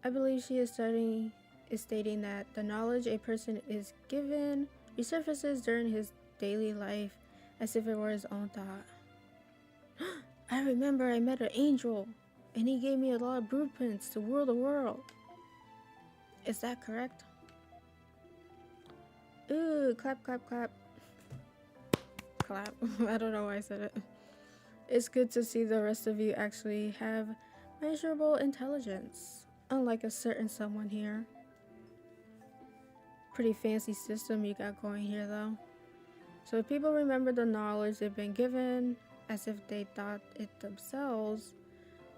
I believe she is stating that the knowledge a person is given resurfaces during his daily life as if it were his own thought. I remember I met an angel, and he gave me a lot of blueprints to rule the world. Is that correct? Ooh, clap, clap, clap. Clap. I don't know why I said it. It's good to see the rest of you actually have measurable intelligence, unlike a certain someone here. Pretty fancy system you got going here though. So if people remember the knowledge they've been given as if they thought it themselves,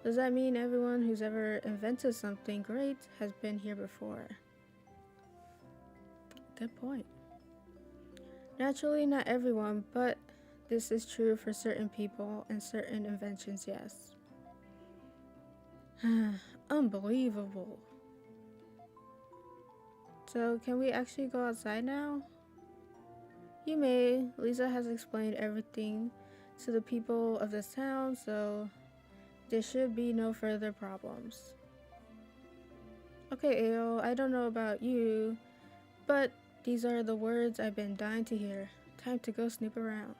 does that mean everyone who's ever invented something great has been here before? Good point. Naturally, not everyone, but this is true for certain people and certain inventions, yes. Unbelievable. So, can we actually go outside now? You may. Lisa has explained everything to the people of this town, so there should be no further problems. Okay, Ao, I don't know about you, but these are the words I've been dying to hear. Time to go snoop around.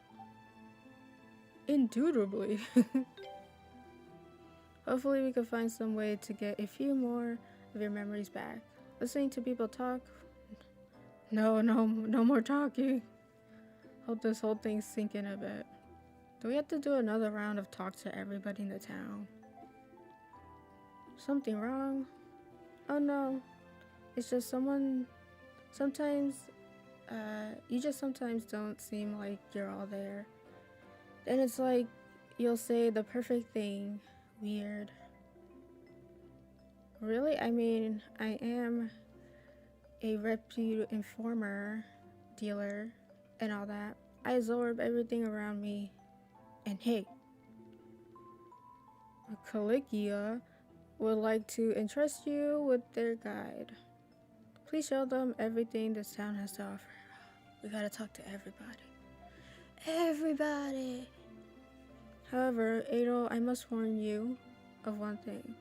Indubitably. Hopefully we can find some way to get a few more of your memories back. Listening to people talk? No more talking. Hope this whole thing's sinking a bit. Do we have to do another round of talk to everybody in the town? Something wrong? Oh no. It's just sometimes, you just sometimes don't seem like you're all there. And it's like, you'll say the perfect thing. Weird. Really? I mean, I am a reputed informer, dealer, and all that. I absorb everything around me. And hey, Calicia would like to entrust you with their guide. Please show them everything this town has to offer. We gotta talk to everybody. Everybody! However, Adol, I must warn you of one thing.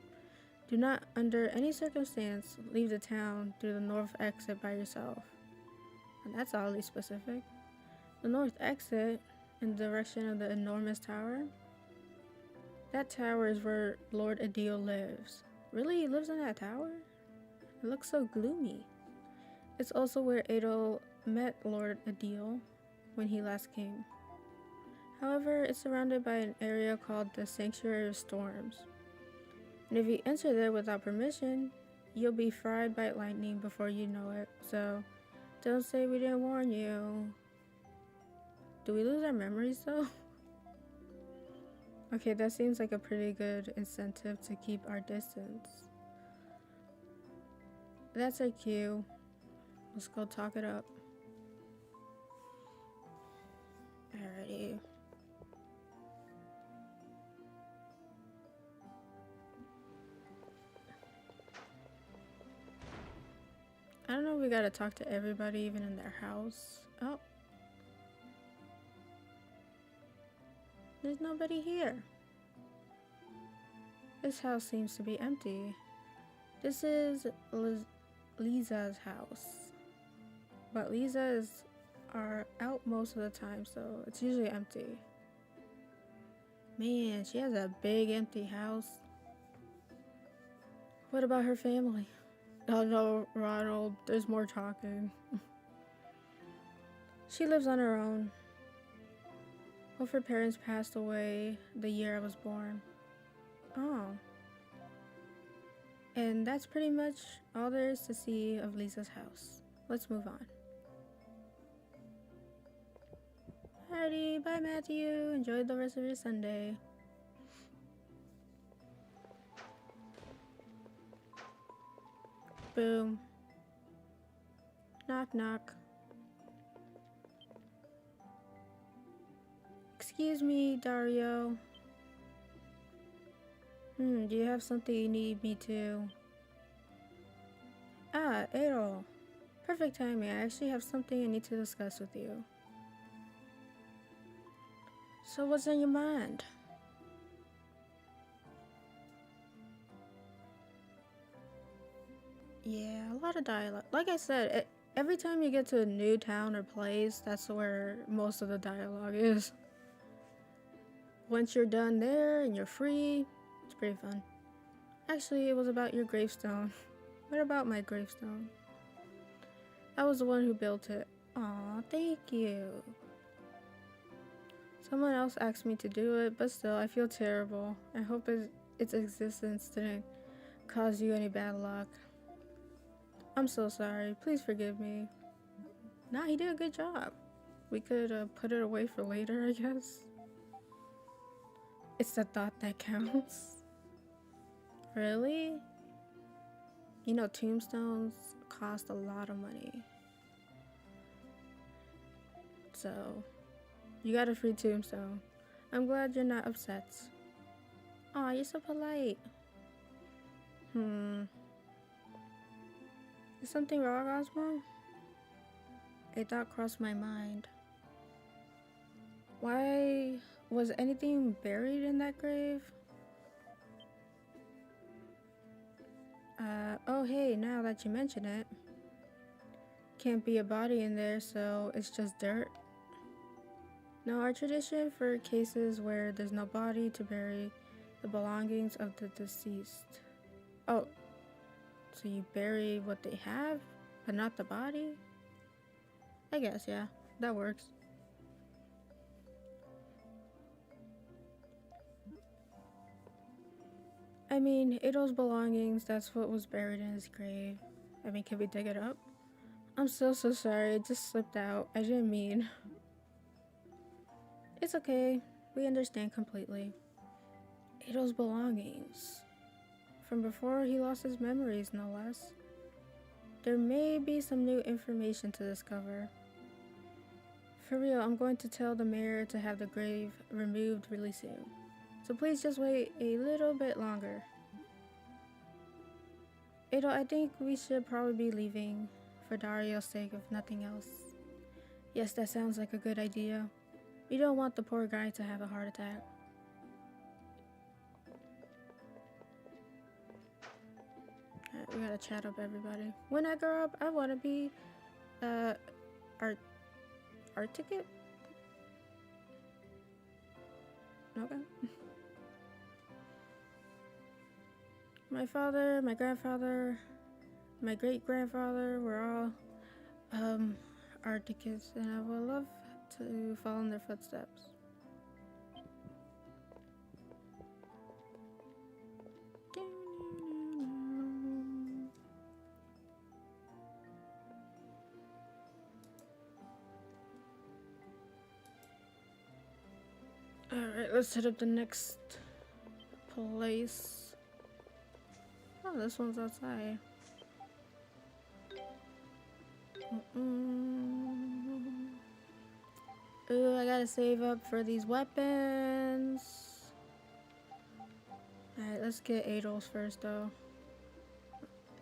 Do not, under any circumstance, leave the town through the north exit by yourself. And that's oddly specific. The north exit, in the direction of the enormous tower? That tower is where Lord Adil lives. Really? He lives in that tower? It looks so gloomy. It's also where Adol met Lord Adil when he last came. However, it's surrounded by an area called the Sanctuary of Storms. And if you enter there without permission, you'll be fried by lightning before you know it. So, don't say we didn't warn you. Do we lose our memories though? Okay, that seems like a pretty good incentive to keep our distance. That's our cue. Let's go talk it up. Alrighty. I don't know if we gotta talk to everybody, even in their house. Oh. There's nobody here. This house seems to be empty. This is Lisa's house. But Lisa's are out most of the time, so it's usually empty. Man, she has a big empty house. What about her family? Oh no, Ronald, there's more talking. She lives on her own. Both her parents passed away the year I was born. Oh. And that's pretty much all there is to see of Lisa's house. Let's move on. Alrighty, bye Matthew. Enjoy the rest of your Sunday. Boom. Knock knock. Excuse me, Dario. Do you have something you need me to? Ah, Errol. Perfect timing. I actually have something I need to discuss with you. So what's on your mind? Yeah, a lot of dialogue. Like I said, every time you get to a new town or place, that's where most of the dialogue is. Once you're done there and you're free, it's pretty fun. Actually, it was about your gravestone. What about my gravestone? I was the one who built it. Aw, thank you. Someone else asked me to do it, but still, I feel terrible. I hope its existence didn't cause you any bad luck. I'm so sorry. Please forgive me. Nah, he did a good job. We could put it away for later, I guess. It's the thought that counts. Really? You know, tombstones cost a lot of money. So, you got a free tombstone. I'm glad you're not upset. Aw, you're so polite. Is something wrong, Ozma? A thought crossed my mind. Why was anything buried in that grave? Oh hey, now that you mention it. Can't be a body in there, so it's just dirt. No, our tradition for cases where there's no body to bury the belongings of the deceased. Oh, so you bury what they have, but not the body? I guess, yeah, that works. I mean, Ado's belongings, that's what was buried in his grave. I mean, can we dig it up? I'm so sorry, it just slipped out. I didn't mean. It's okay, we understand completely. Ado's belongings. From before he lost his memories, no less. There may be some new information to discover. For real, I'm going to tell the mayor to have the grave removed really soon. So please just wait a little bit longer. Ado, I think we should probably be leaving for Dario's sake, if nothing else. Yes, that sounds like a good idea. We don't want the poor guy to have a heart attack. Alright, we gotta chat up everybody. When I grow up, I wanna be art ticket? Okay. My father, my grandfather, my great-grandfather were all art tickets, and I would love to follow in their footsteps. Alright, let's hit up the next place. Oh, this one's outside. Ooh, I gotta save up for these weapons. Alright, let's get Adel's first though.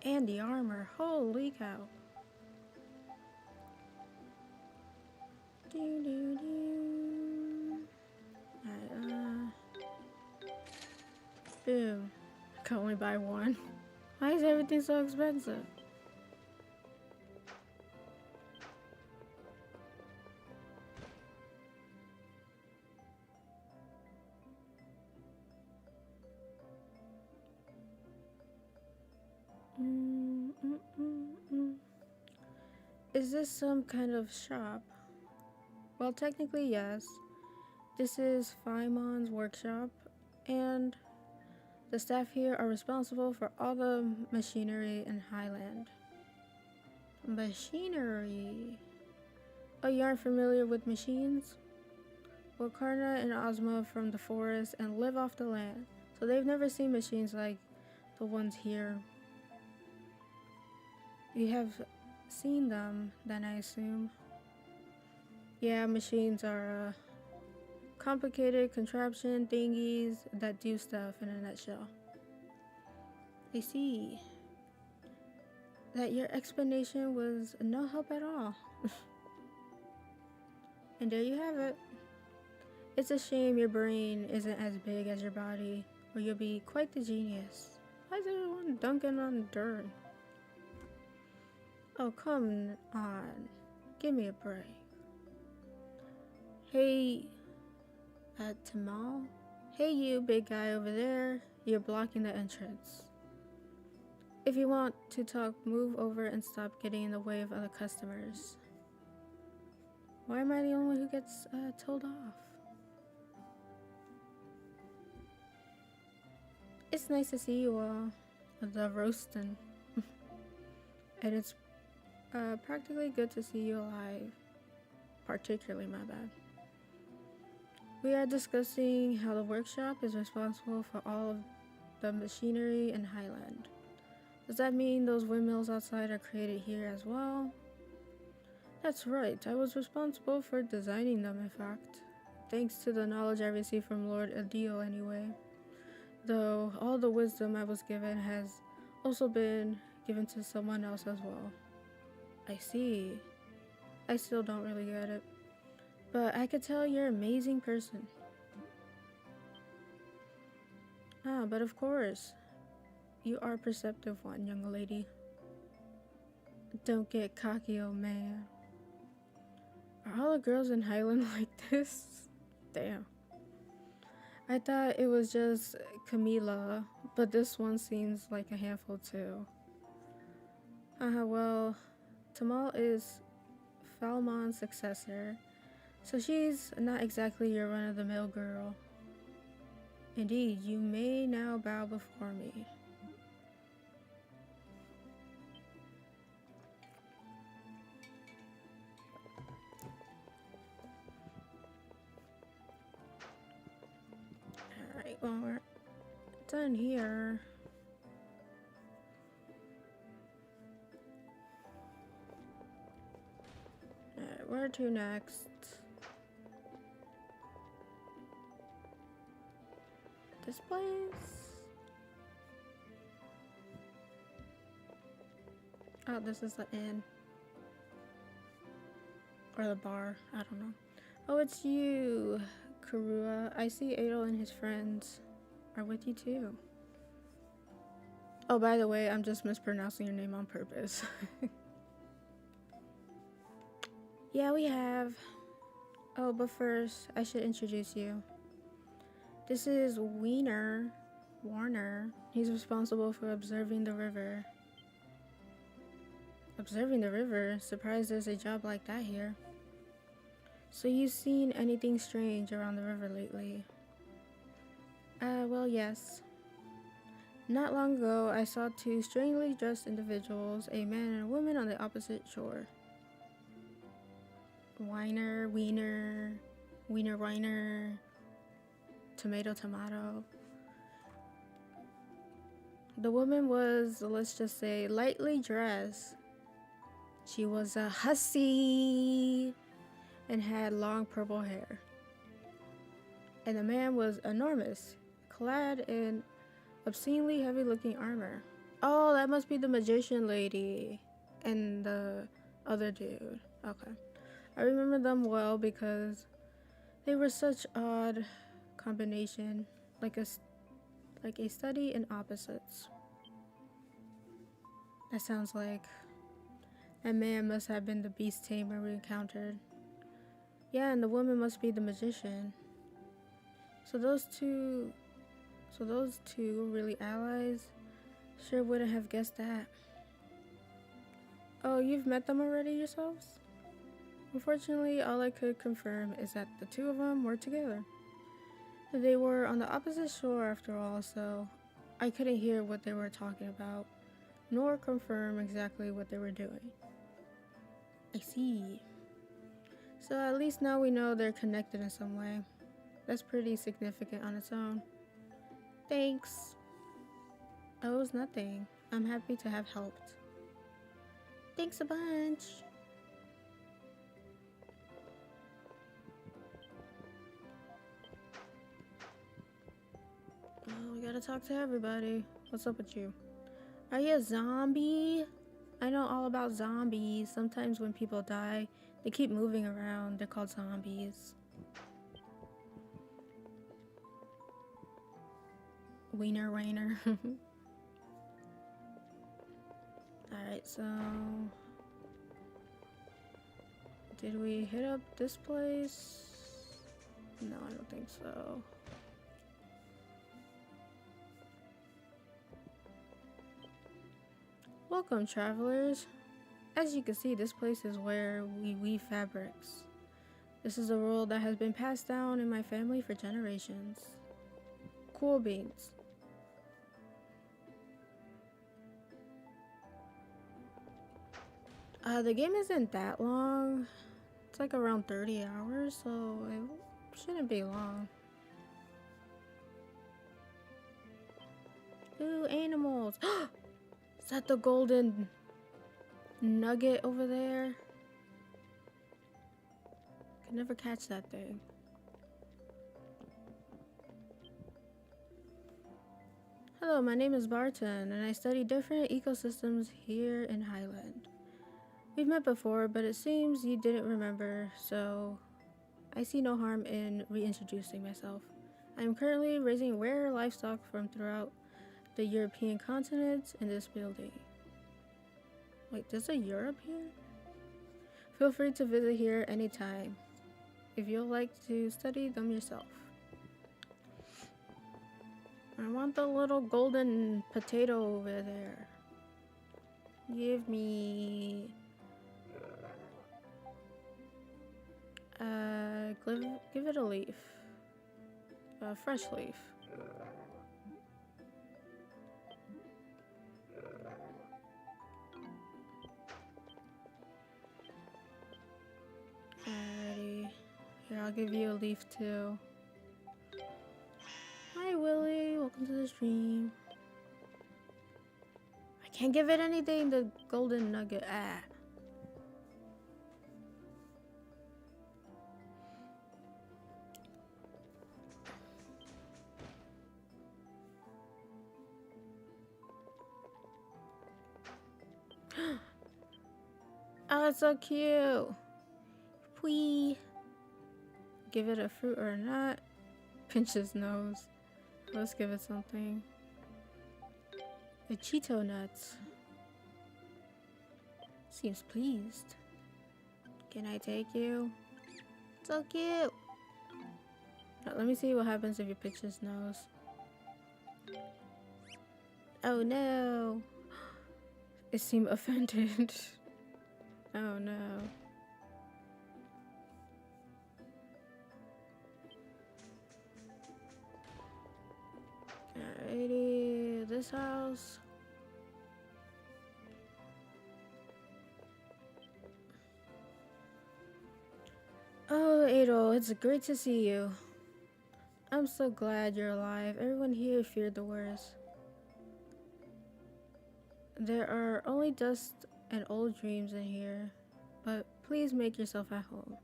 And the armor. Holy cow. Alright, boom. I can only buy one. Why is everything so expensive? Is this some kind of shop? Well, technically, yes. This is Phymon's workshop, and the staff here are responsible for all the machinery in Highland. Machinery? Oh, you aren't familiar with machines? Well, Karna and Ozma are from the forest and live off the land, so they've never seen machines like the ones here. You have seen them, then, I assume. Yeah, machines are complicated contraption thingies that do stuff in a nutshell. I see. That your explanation was no help at all. And there you have it. It's a shame your brain isn't as big as your body, or you'll be quite the genius. Why is everyone dunking on dirt? Oh, come on. Give me a break. Hey, Tamal? Hey, you big guy over there. You're blocking the entrance. If you want to talk, move over and stop getting in the way of other customers. Why am I the only one who gets told off? It's nice to see you all. The roasting. And it's practically good to see you alive. Particularly my bad. We are discussing how the workshop is responsible for all of the machinery in Highland. Does that mean those windmills outside are created here as well? That's right, I was responsible for designing them, in fact. Thanks to the knowledge I received from Lord Adil anyway. Though all the wisdom I was given has also been given to someone else as well. I see. I still don't really get it. But I could tell you're an amazing person. Ah, but of course. You are a perceptive one, young lady. Don't get cocky, old man. Are all the girls in Highland like this? Damn. I thought it was just Camila, but this one seems like a handful too. Well, Tamal is Falmon's successor, so she's not exactly your run-of-the-mill girl. Indeed, you may now bow before me. Alright, well, we're done here. Alright, where to next? This place? Oh, this is the inn. Or the bar, I don't know. Oh, it's you, Karua. I see Adel and his friends are with you too. Oh, by the way, I'm just mispronouncing your name on purpose. Yeah, we have. Oh, but first, I should introduce you. This is Warner. He's responsible for observing the river. Observing the river? Surprised there's a job like that here. So you've seen anything strange around the river lately? Well, yes. Not long ago, I saw two strangely dressed individuals, a man and a woman, on the opposite shore. Wiener, tomato. The woman was, let's just say, lightly dressed. She was a hussy and had long purple hair. And the man was enormous, clad in obscenely heavy-looking armor. Oh, that must be the magician lady and the other dude. Okay. I remember them well because they were such odd combination, like a study in opposites. That sounds like that man must have been the beast tamer we encountered. Yeah, and the woman must be the magician. So those two really allies? Sure wouldn't have guessed that. Oh, you've met them already yourselves? Unfortunately, all I could confirm is that the two of them were together. They were on the opposite shore after all, so I couldn't hear what they were talking about, nor confirm exactly what they were doing. I see. So at least now we know they're connected in some way. That's pretty significant on its own. Thanks. Oh, it's nothing. I'm happy to have helped. Thanks a bunch. Oh, we gotta talk to everybody. What's up with you? Are you a zombie? I know all about zombies. Sometimes when people die, they keep moving around. They're called zombies. Wiener. Alright, so Did we hit up this place? No, I don't think so. Welcome, travelers. As you can see, this place is where we weave fabrics. This is a role that has been passed down in my family for generations. Cool beans. The game isn't that long. It's like around 30 hours, so it shouldn't be long. Ooh, animals. Is that the golden nugget over there? Could never catch that thing. Hello, my name is Barton, and I study different ecosystems here in Highland. We've met before, but it seems you didn't remember, so I see no harm in reintroducing myself. I am currently raising rare livestock from throughout the European continent in this building. Wait, there's a Europe here? Feel free to visit here anytime if you'd like to study them yourself. I want the little golden potato over there. Give me... give it a leaf. A fresh leaf. Alrighty. Here, I'll give you a leaf too. Hi, Willie. Welcome to the stream. I can't give it anything. The golden nugget. Ah. Oh, it's so cute. Whee. Give it a fruit or not. Pinch his nose. Let's give it something. The Cheeto nuts. Seems pleased. Can I take you? So cute. Now, let me see what happens if you pinch his nose. Oh no. It seemed offended. Oh no. Alrighty, this house. Oh, Adol, it's great to see you. I'm so glad you're alive. Everyone here feared the worst. There are only dust and old dreams in here, but please make yourself at home.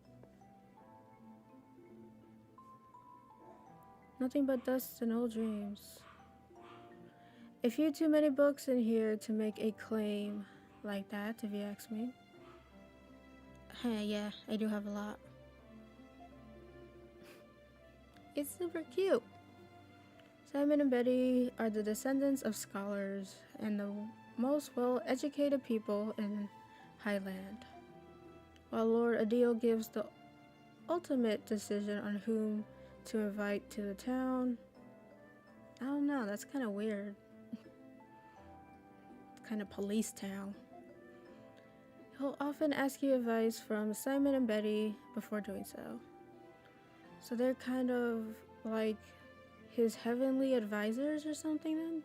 Nothing but dust and old dreams. A few too many books in here to make a claim like that, if you ask me. Yeah, I do have a lot. It's super cute. Simon and Betty are the descendants of scholars and the most well-educated people in Highland, while Lord Adil gives the ultimate decision on whom to invite to the town. I don't know, that's kind of weird. It's kind of police town. He'll often ask you advice from Simon and Betty before doing so. So they're kind of like his heavenly advisors or something then?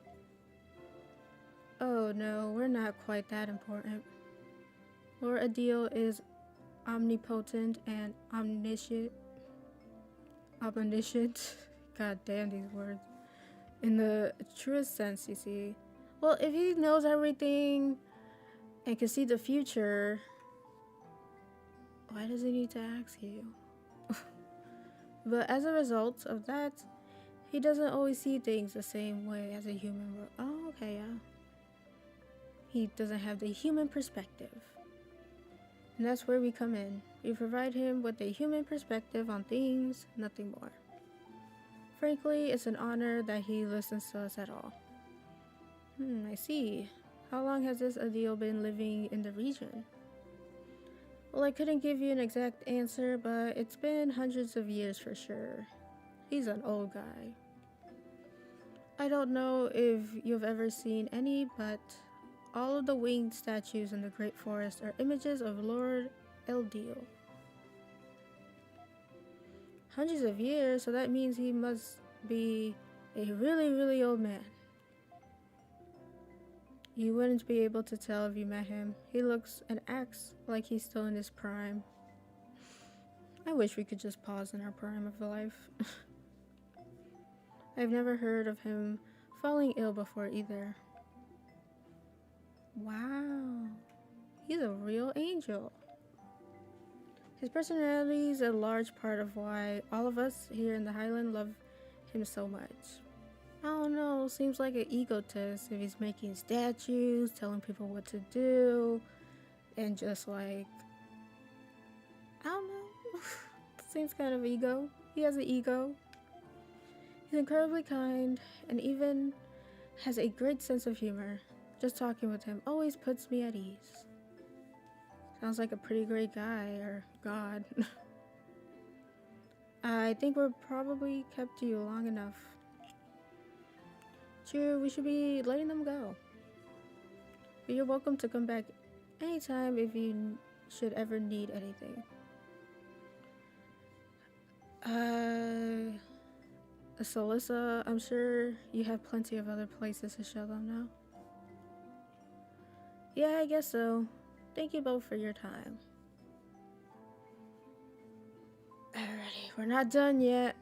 Oh no, we're not quite that important. Lord Adil is omnipotent and omniscient. God damn these words. In the truest sense, you see. Well, if he knows everything and can see the future, why does he need to ask you? But as a result of that, he doesn't always see things the same way as a human would. Oh, okay, yeah. He doesn't have the human perspective. And that's where we come in. We provide him with a human perspective on things, nothing more. Frankly, it's an honor that he listens to us at all. I see. How long has this Adil been living in the region? Well, I couldn't give you an exact answer, but it's been hundreds of years for sure. He's an old guy. I don't know if you've ever seen any, but all of the winged statues in the Great Forest are images of Lord Eldio. Hundreds of years, so that means he must be a really, really old man. You wouldn't be able to tell if you met him. He looks and acts like he's still in his prime. I wish we could just pause in our prime of life. I've never heard of him falling ill before either. Wow, he's a real angel. His personality is a large part of why all of us here in the Highland love him so much. I don't know, seems like an egotist if he's making statues, telling people what to do, and just like, I don't know, seems kind of ego. He has an ego. He's incredibly kind and even has a great sense of humor. Just talking with him always puts me at ease. Sounds like a pretty great guy, or god. I think we're probably kept you long enough. True, we should be letting them go. But you're welcome to come back anytime if you should ever need anything. Celceta, I'm sure you have plenty of other places to show them now. Yeah, I guess so. Thank you both for your time. Alrighty, we're not done yet.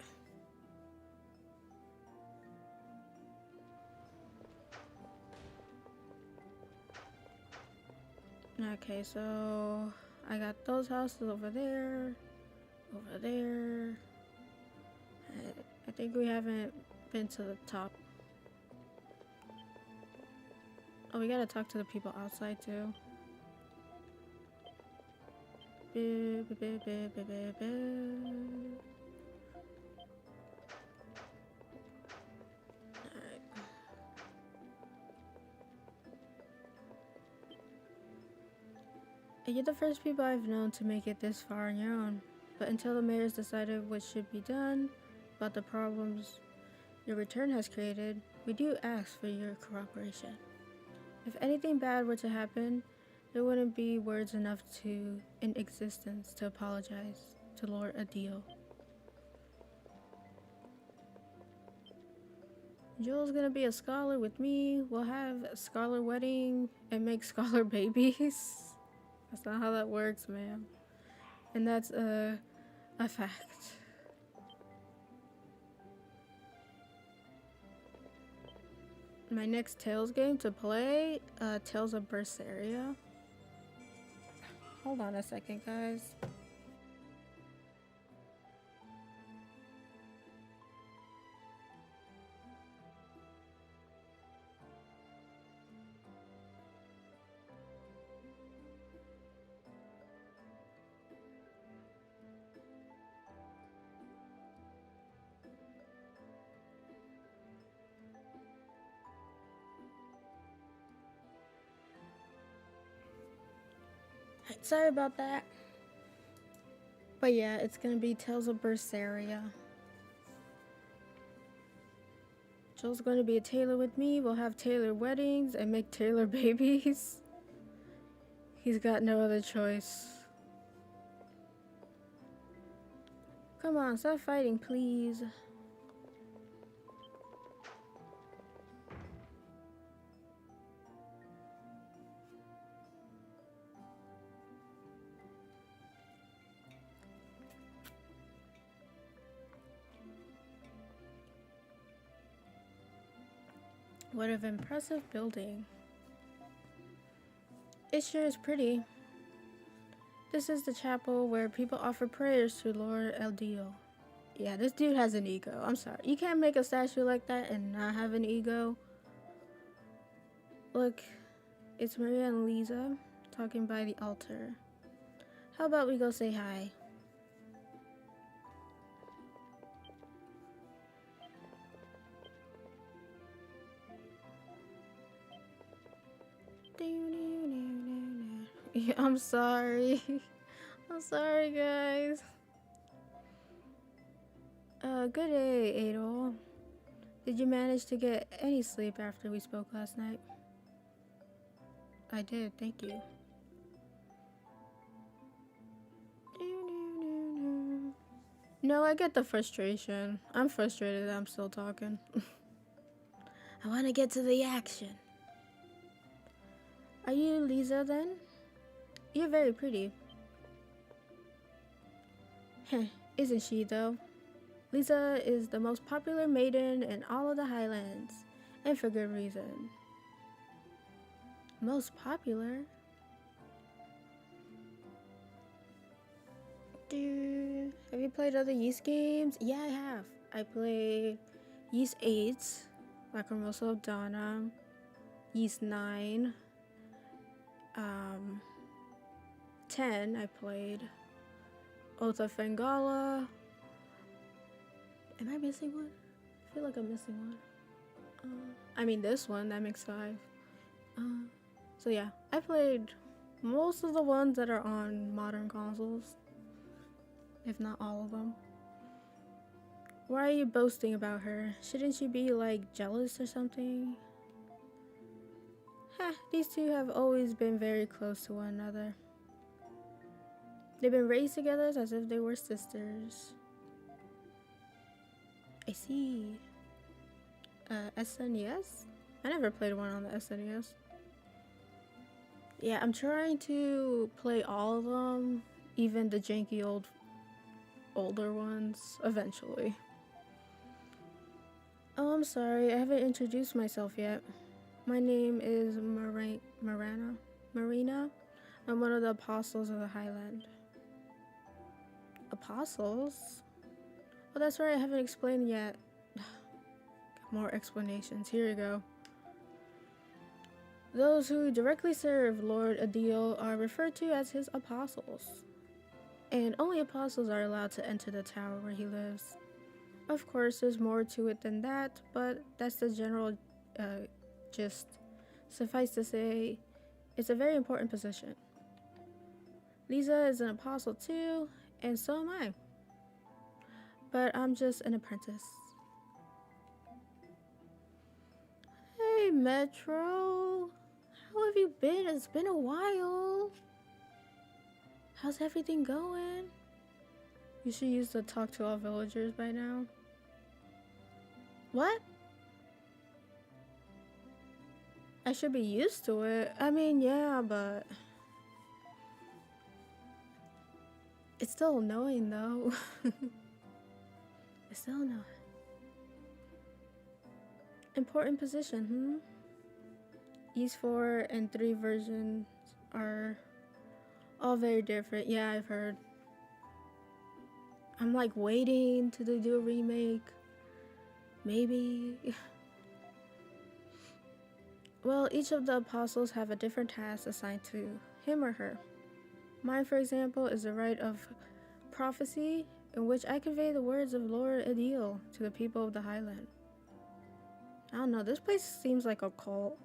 Okay, so I got those houses over there, over there. I think we haven't been to the top. Oh, we gotta talk to the people outside too. Alright. You're the first people I've known to make it this far on your own. But until the mayor's decided what should be done about the problems your return has created, we do ask for your cooperation. If anything bad were to happen, there wouldn't be words enough in existence to apologize to Lord Adil. Joel's gonna be a scholar with me. We'll have a scholar wedding and make scholar babies. That's not how that works, ma'am. And that's a fact. My next Tales game to play, Tales of Berseria. Hold on a second, guys. Sorry about that. But yeah, it's gonna be Tales of Berseria. Joel's gonna be a tailor with me. We'll have tailor weddings and make tailor babies. He's got no other choice. Come on, stop fighting, please. What an impressive building. It sure is pretty. This is the chapel where people offer prayers to Lord Eldio. Yeah, this dude has an ego. I'm sorry. You can't make a statue like that and not have an ego. Look, it's Maria and Lisa talking by the altar. How about we go say hi? Yeah, I'm sorry. Sorry, guys. Good day, Adol. Did you manage to get any sleep after we spoke last night? I did, thank you. No, I get the frustration. I'm frustrated that I'm still talking. I want to get to the action. Are you Lisa then? You're very pretty. Heh, isn't she though? Lisa is the most popular maiden in all of the Highlands, and for good reason. Most popular? Have you played other Ys games? Yeah, I have. I played Ys 8, Lacrimosa of Dana, Ys 9, 10 I played, Oath of Fangala. Am I missing one? I feel like I'm missing one. I mean this one, that makes 5. So yeah, I played most of the ones that are on modern consoles, if not all of them. Why are you boasting about her? Shouldn't you be like jealous or something? Heh, these two have always been very close to one another. They've been raised together as if they were sisters. I see. SNES? I never played one on the SNES. Yeah, I'm trying to play all of them, even the janky older ones, eventually. Oh, I'm sorry, I haven't introduced myself yet. My name is Marina. I'm one of the apostles of the Highland. Apostles? Oh, that's right, I haven't explained yet. More explanations, here you go. Those who directly serve Lord Adil are referred to as his apostles. And only apostles are allowed to enter the tower where he lives. Of course, there's more to it than that, but that's the general gist. Suffice to say, it's a very important position. Lisa is an apostle too, and so am I. But I'm just an apprentice. Hey, Metro. How have you been? It's been a while. How's everything going? You should use the talk to all villagers by now. What? I should be used to it. I mean, yeah, but it's still annoying though. It's still annoying. Important position, Ys 4 and 3 versions are all very different. Yeah, I've heard. I'm like waiting to do a remake. Maybe. Well, each of the apostles have a different task assigned to him or her. Mine, for example, is the rite of prophecy, in which I convey the words of Lord Adil to the people of the Highland. I don't know, this place seems like a cult.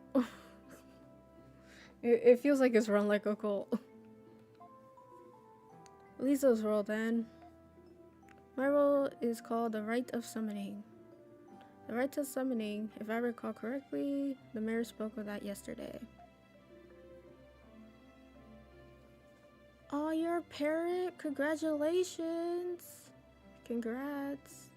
It feels like it's run like a cult. Lisa's role then. My role is called the Rite of Summoning. The Rite of Summoning, if I recall correctly, the mayor spoke of that yesterday. Oh, you're a parrot? Congratulations! Congrats.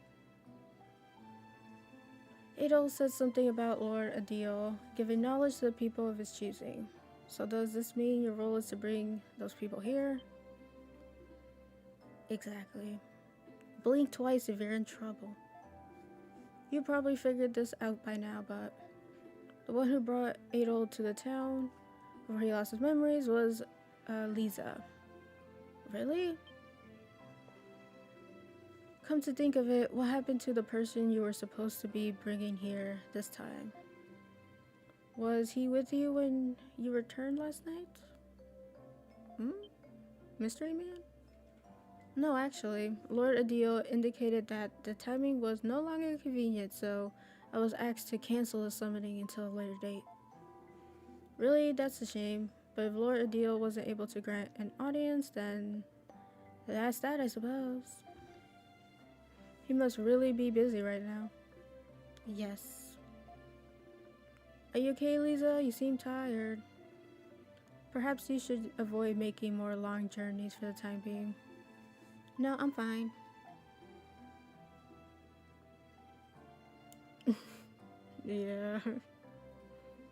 Adol said something about Lord Adil giving knowledge to the people of his choosing. So does this mean your role is to bring those people here? Exactly. Blink twice if you're in trouble. You probably figured this out by now, but the one who brought Adol to the town before he lost his memories was Lisa. Really? Come to think of it, what happened to the person you were supposed to be bringing here this time? Was he with you when you returned last night? Mystery Man? No, actually, Lord Adil indicated that the timing was no longer convenient, so I was asked to cancel the summoning until a later date. Really, that's a shame, but if Lord Adil wasn't able to grant an audience, then That's that, I suppose. He must really be busy right now. Yes. Are you okay, Lisa? You seem tired. Perhaps you should avoid making more long journeys for the time being. No, I'm fine. Yeah.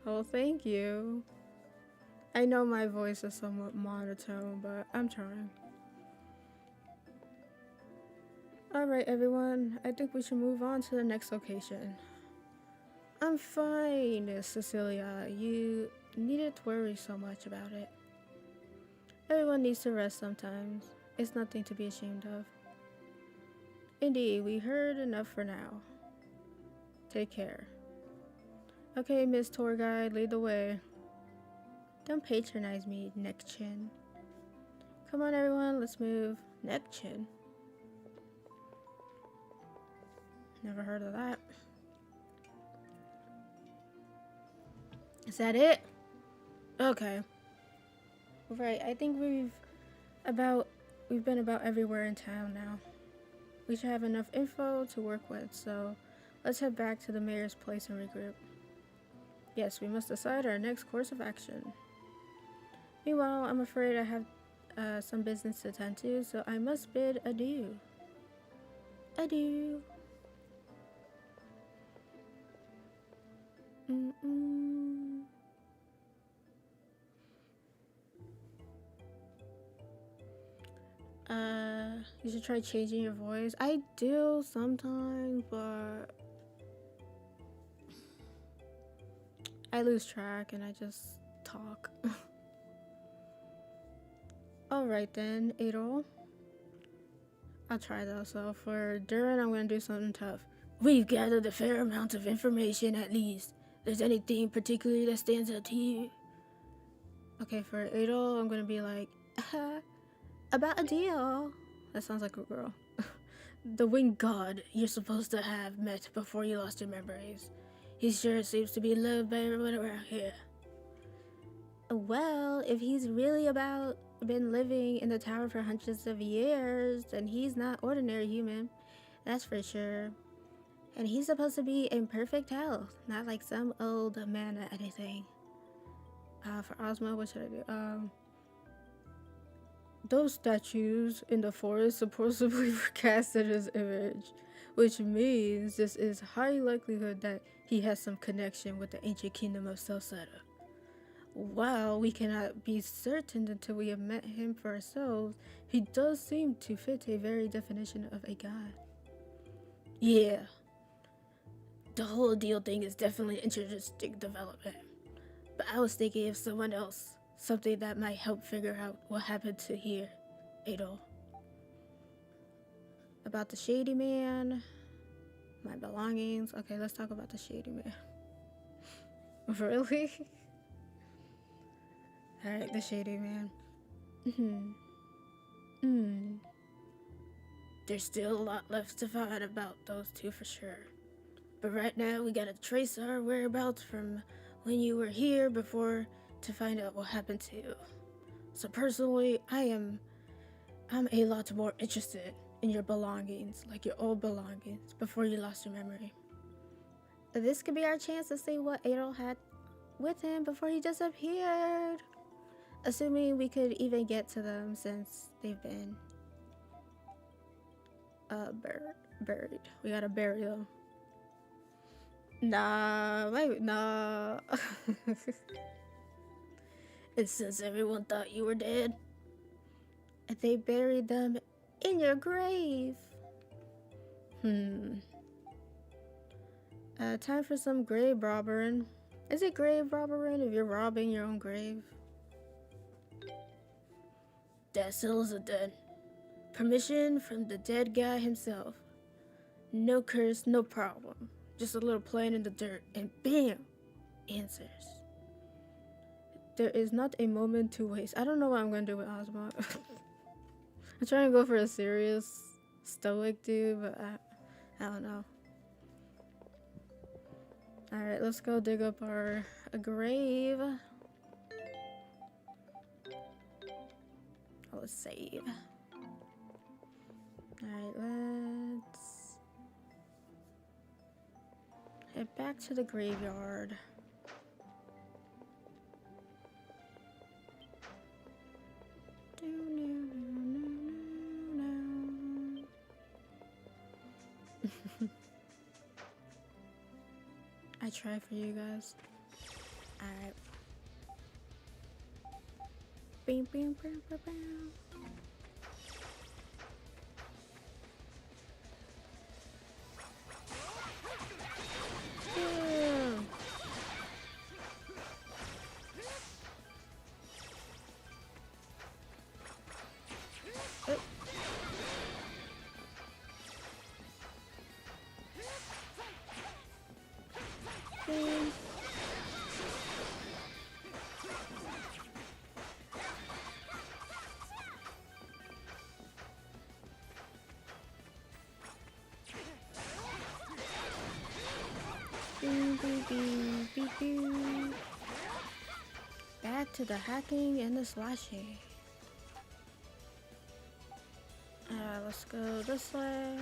Oh, thank you. I know my voice is somewhat monotone, but I'm trying. Alright, everyone. I think we should move on to the next location. I'm fine, Cecilia. You needn't worry so much about it. Everyone needs to rest sometimes. It's nothing to be ashamed of. Indeed, we heard enough for now. Take care. Okay, Miss Tour Guide, lead the way. Don't patronize me, neck chin. Come on, everyone, let's move. Neck chin? Never heard of that. Is that it? Okay. Right, I think we've been about everywhere in town now. We should have enough info to work with, so let's head back to the mayor's place and regroup. Yes, we must decide our next course of action. Meanwhile, I'm afraid I have some business to attend to, so I must bid adieu. Adieu. You should try changing your voice. I do sometimes, but I lose track and I just talk. Alright then, Adol. I'll try though, so for Durin, I'm gonna do something tough. We've gathered a fair amount of information at least. There's anything particularly that stands out to you? Okay, for Adol, I'm gonna be like, about a deal. That sounds like a girl. The winged god you're supposed to have met before you lost your memories. He sure seems to be loved by everyone around here. Well, if he's really been living in the tower for hundreds of years, then he's not ordinary human. That's for sure. And he's supposed to be in perfect health, not like some old man or anything. For Ozma, what should I do? Those statues in the forest supposedly were cast in his image, which means this is high likelihood that he has some connection with the ancient kingdom of Celceta. While we cannot be certain until we have met him for ourselves, he does seem to fit a very definition of a god. Yeah, the whole deal thing is definitely an interesting development, but I was thinking of someone else. Something that might help figure out what happened to here, Adol. About the shady man, my belongings. Okay, let's talk about the shady man. Really? Alright, the shady man. There's still a lot left to find about those two for sure. But right now, we gotta trace our whereabouts from when you were here before to find out what happened to you. So personally, I'm a lot more interested in your belongings, like your old belongings, before you lost your memory. This could be our chance to see what Adol had with him before he disappeared. Assuming we could even get to them since they've been buried. We gotta bury them. Nah. And since everyone thought you were dead, they buried them in your grave. Time for some grave robbering. Is it grave robbering if you're robbing your own grave? That settles it then. Permission from the dead guy himself. No curse, no problem. Just a little playing in the dirt, and bam! Answers. There is not a moment to waste. I don't know what I'm gonna do with Ozma. I'm trying to go for a serious, stoic dude, but I don't know. Alright, let's go dig up our grave. Let's save. Alright, let's head back to the graveyard. I try for you guys. Alright. Bing, bing, bing, bing, bing. Back to the hacking and the slashing. Let's go this way.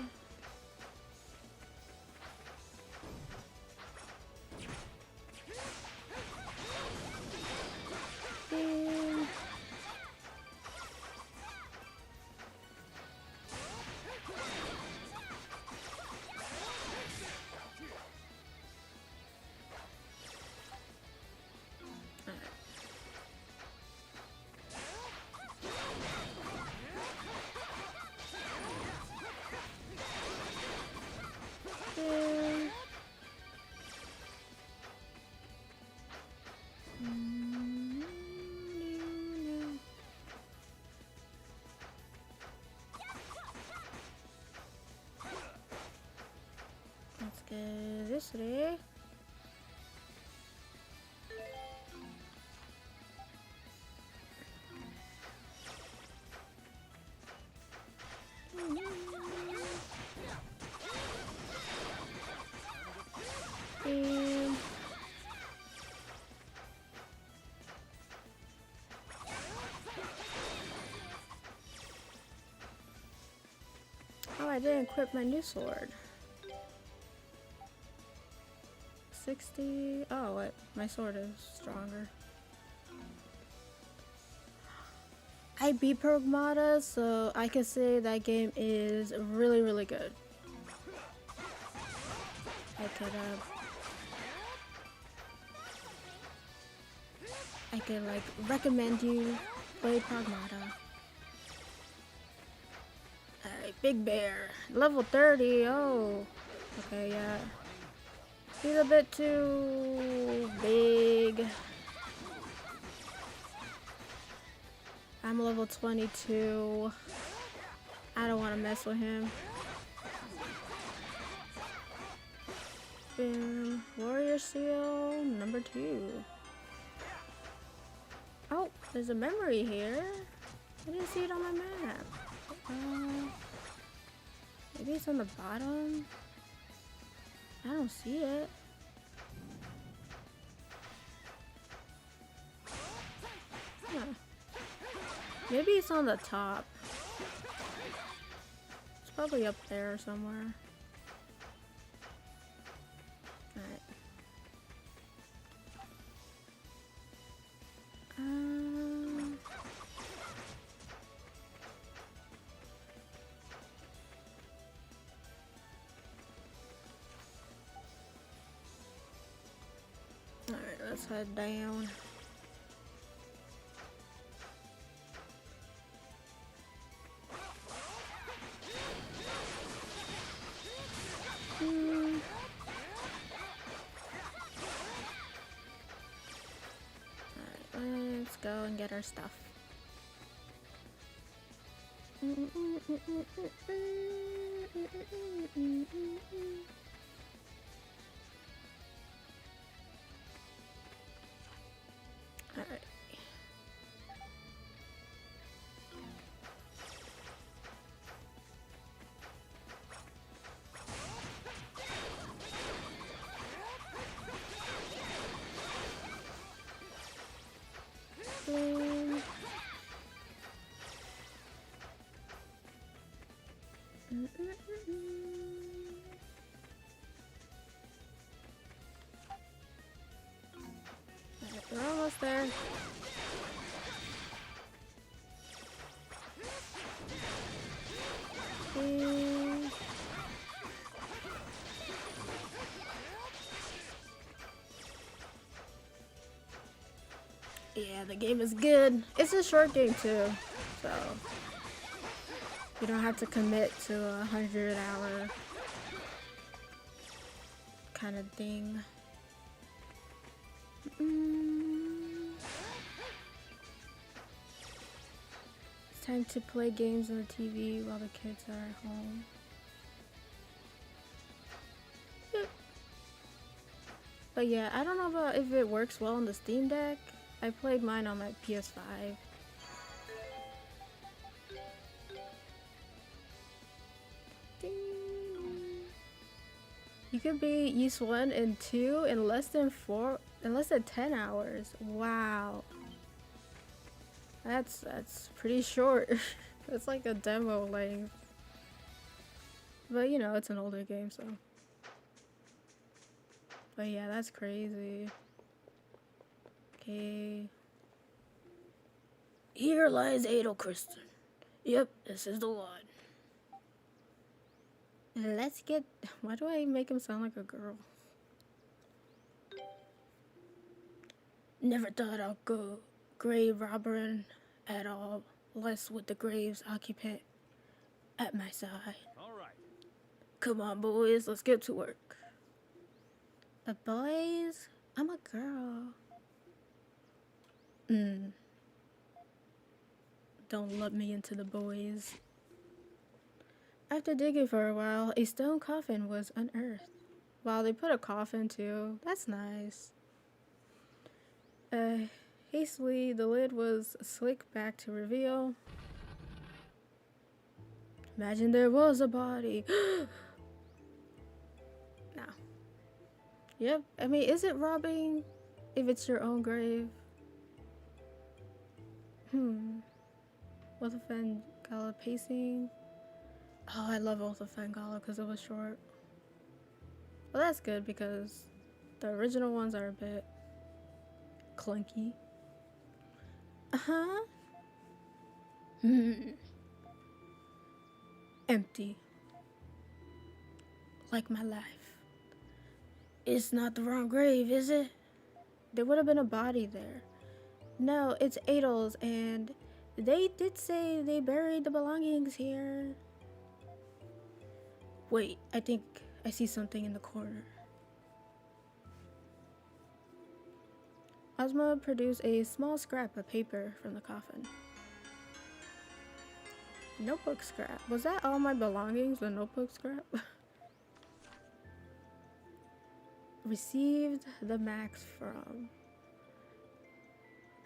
Let's go this way. Oh, I didn't equip my new sword. 60. Oh, wait. My sword is stronger. I beat Pragmata, so I can say that game is really, really good. I could like recommend you play Pragmata. Alright, Big Bear. Level 30. Oh. Okay, yeah. He's a bit too big. I'm level 22. I don't want to mess with him. Boom. Warrior Seal number 2. Oh, there's a memory here. I didn't see it on my map. Maybe it's on the bottom. I don't see it. Huh. Maybe it's on the top. It's probably up there somewhere. Alright. Alright, let's head down. Alright, let's go and get our stuff. Alright. We're almost there. Yeah, the game is good. It's a short game too, so you don't have to commit to a 100-hour kind of thing. It's time to play games on the TV while the kids are at home. Yep. But yeah, I don't know about if it works well on the Steam Deck. I played mine on my PS5. Ding. You could beat Ys 1 and 2 in less than 10 hours. Wow. That's pretty short. That's like a demo length. But you know, it's an older game, so. But yeah, that's crazy. Okay. Here lies Edelkristen. Yep, this is the one. Let's get. Why do I make him sound like a girl? Never thought I'd go grave robbering at all, less with the grave's occupant at my side. All right. Come on, boys, let's get to work. The boys? I'm a girl. Don't let me into the boys. After digging for a while, a stone coffin was unearthed. Wow, they put a coffin too. That's nice. Hastily, the lid was slicked back to reveal. Imagine there was a body. No. Yep, I mean, is it robbing if it's your own grave? Ultha Gala pacing. Oh, I love Ultha Gala because it was short. Well, that's good because the original ones are a bit clunky. Empty. Like my life. It's not the wrong grave, is it? There would have been a body there. No, it's Adel's, and they did say they buried the belongings here. Wait, I think I see something in the corner. Ozma produced a small scrap of paper from the coffin. Notebook scrap. Was that all my belongings? The notebook scrap? Received the max from.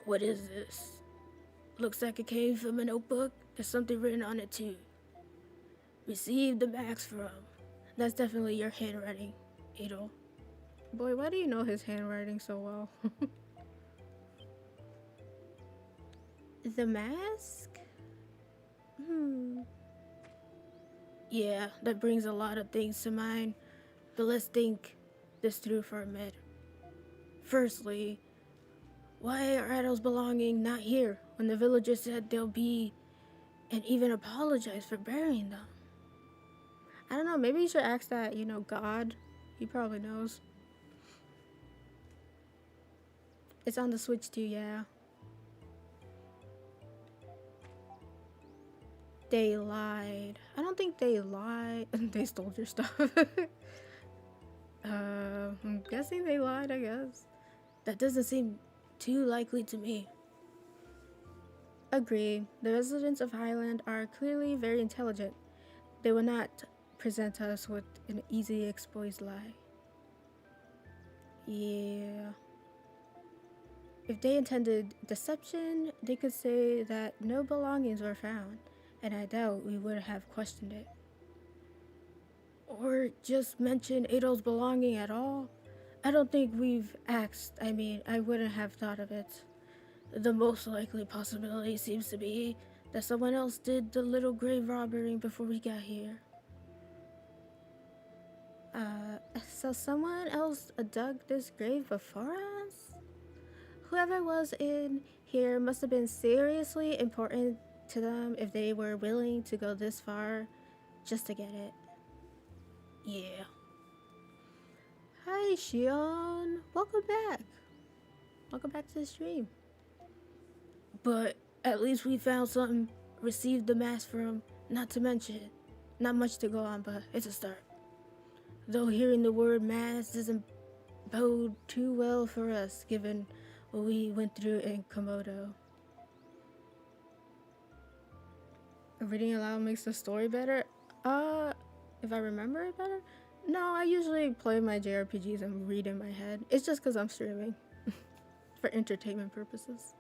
What is this? Looks like it came from a notebook. There's something written on it too. Received the max from. That's definitely your handwriting, Adel. Boy, why do you know his handwriting so well? The mask? Yeah, that brings a lot of things to mind. But let's think this through for a minute. Firstly, why are Adel's belongings not here when the villagers said they'll be and even apologize for burying them? I don't know, maybe you should ask that, God. He probably knows. It's on the Switch too, yeah. They lied. I don't think they lied. They stole your stuff. I'm guessing they lied, I guess. That doesn't seem too likely to me. Agree. The residents of Highland are clearly very intelligent. They will not present us with an easy exposed lie. Yeah. If they intended deception, they could say that no belongings were found, and I doubt we would have questioned it. Or just mention Adel's belonging at all. I don't think we've asked. I mean, I wouldn't have thought of it. The most likely possibility seems to be that someone else did the little grave robbery before we got here. So someone else dug this grave before us? Who whoever was in here must have been seriously important to them if they were willing to go this far just to get it. Yeah. Hi, Shion. Welcome back. Welcome back to the stream. But at least we found something. Received the mask from, not to mention, not much to go on, but it's a start. Though hearing the word mask doesn't bode too well for us, given what we went through in Komodo. Reading aloud makes the story better? If I remember it better? No, I usually play my JRPGs and read in my head. It's just because I'm streaming. For entertainment purposes.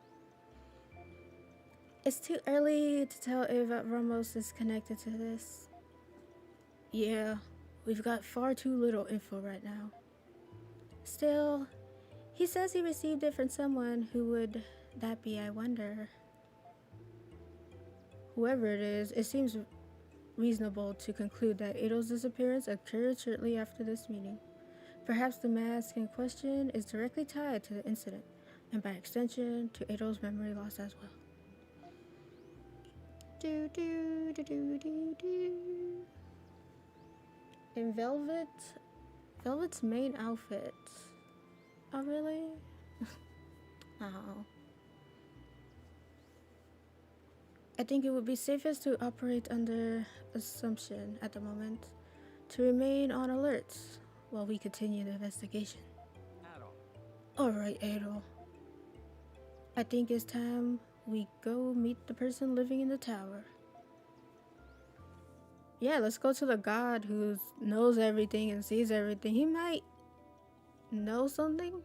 It's too early to tell if Ramos is connected to this. Yeah, we've got far too little info right now. Still, he says he received it from someone. Who would that be, I wonder? Whoever it is, it seems reasonable to conclude that Ado's disappearance occurred shortly after this meeting. Perhaps the mask in question is directly tied to the incident, and by extension, to Ado's memory loss as well. In Velvet's main outfit. Oh, really? Oh. I think it would be safest to operate under assumption at the moment, to remain on alert while we continue the investigation. Alright, Ado. I think it's time we go meet the person living in the tower. Yeah, let's go to the god who knows everything and sees everything. He might know something,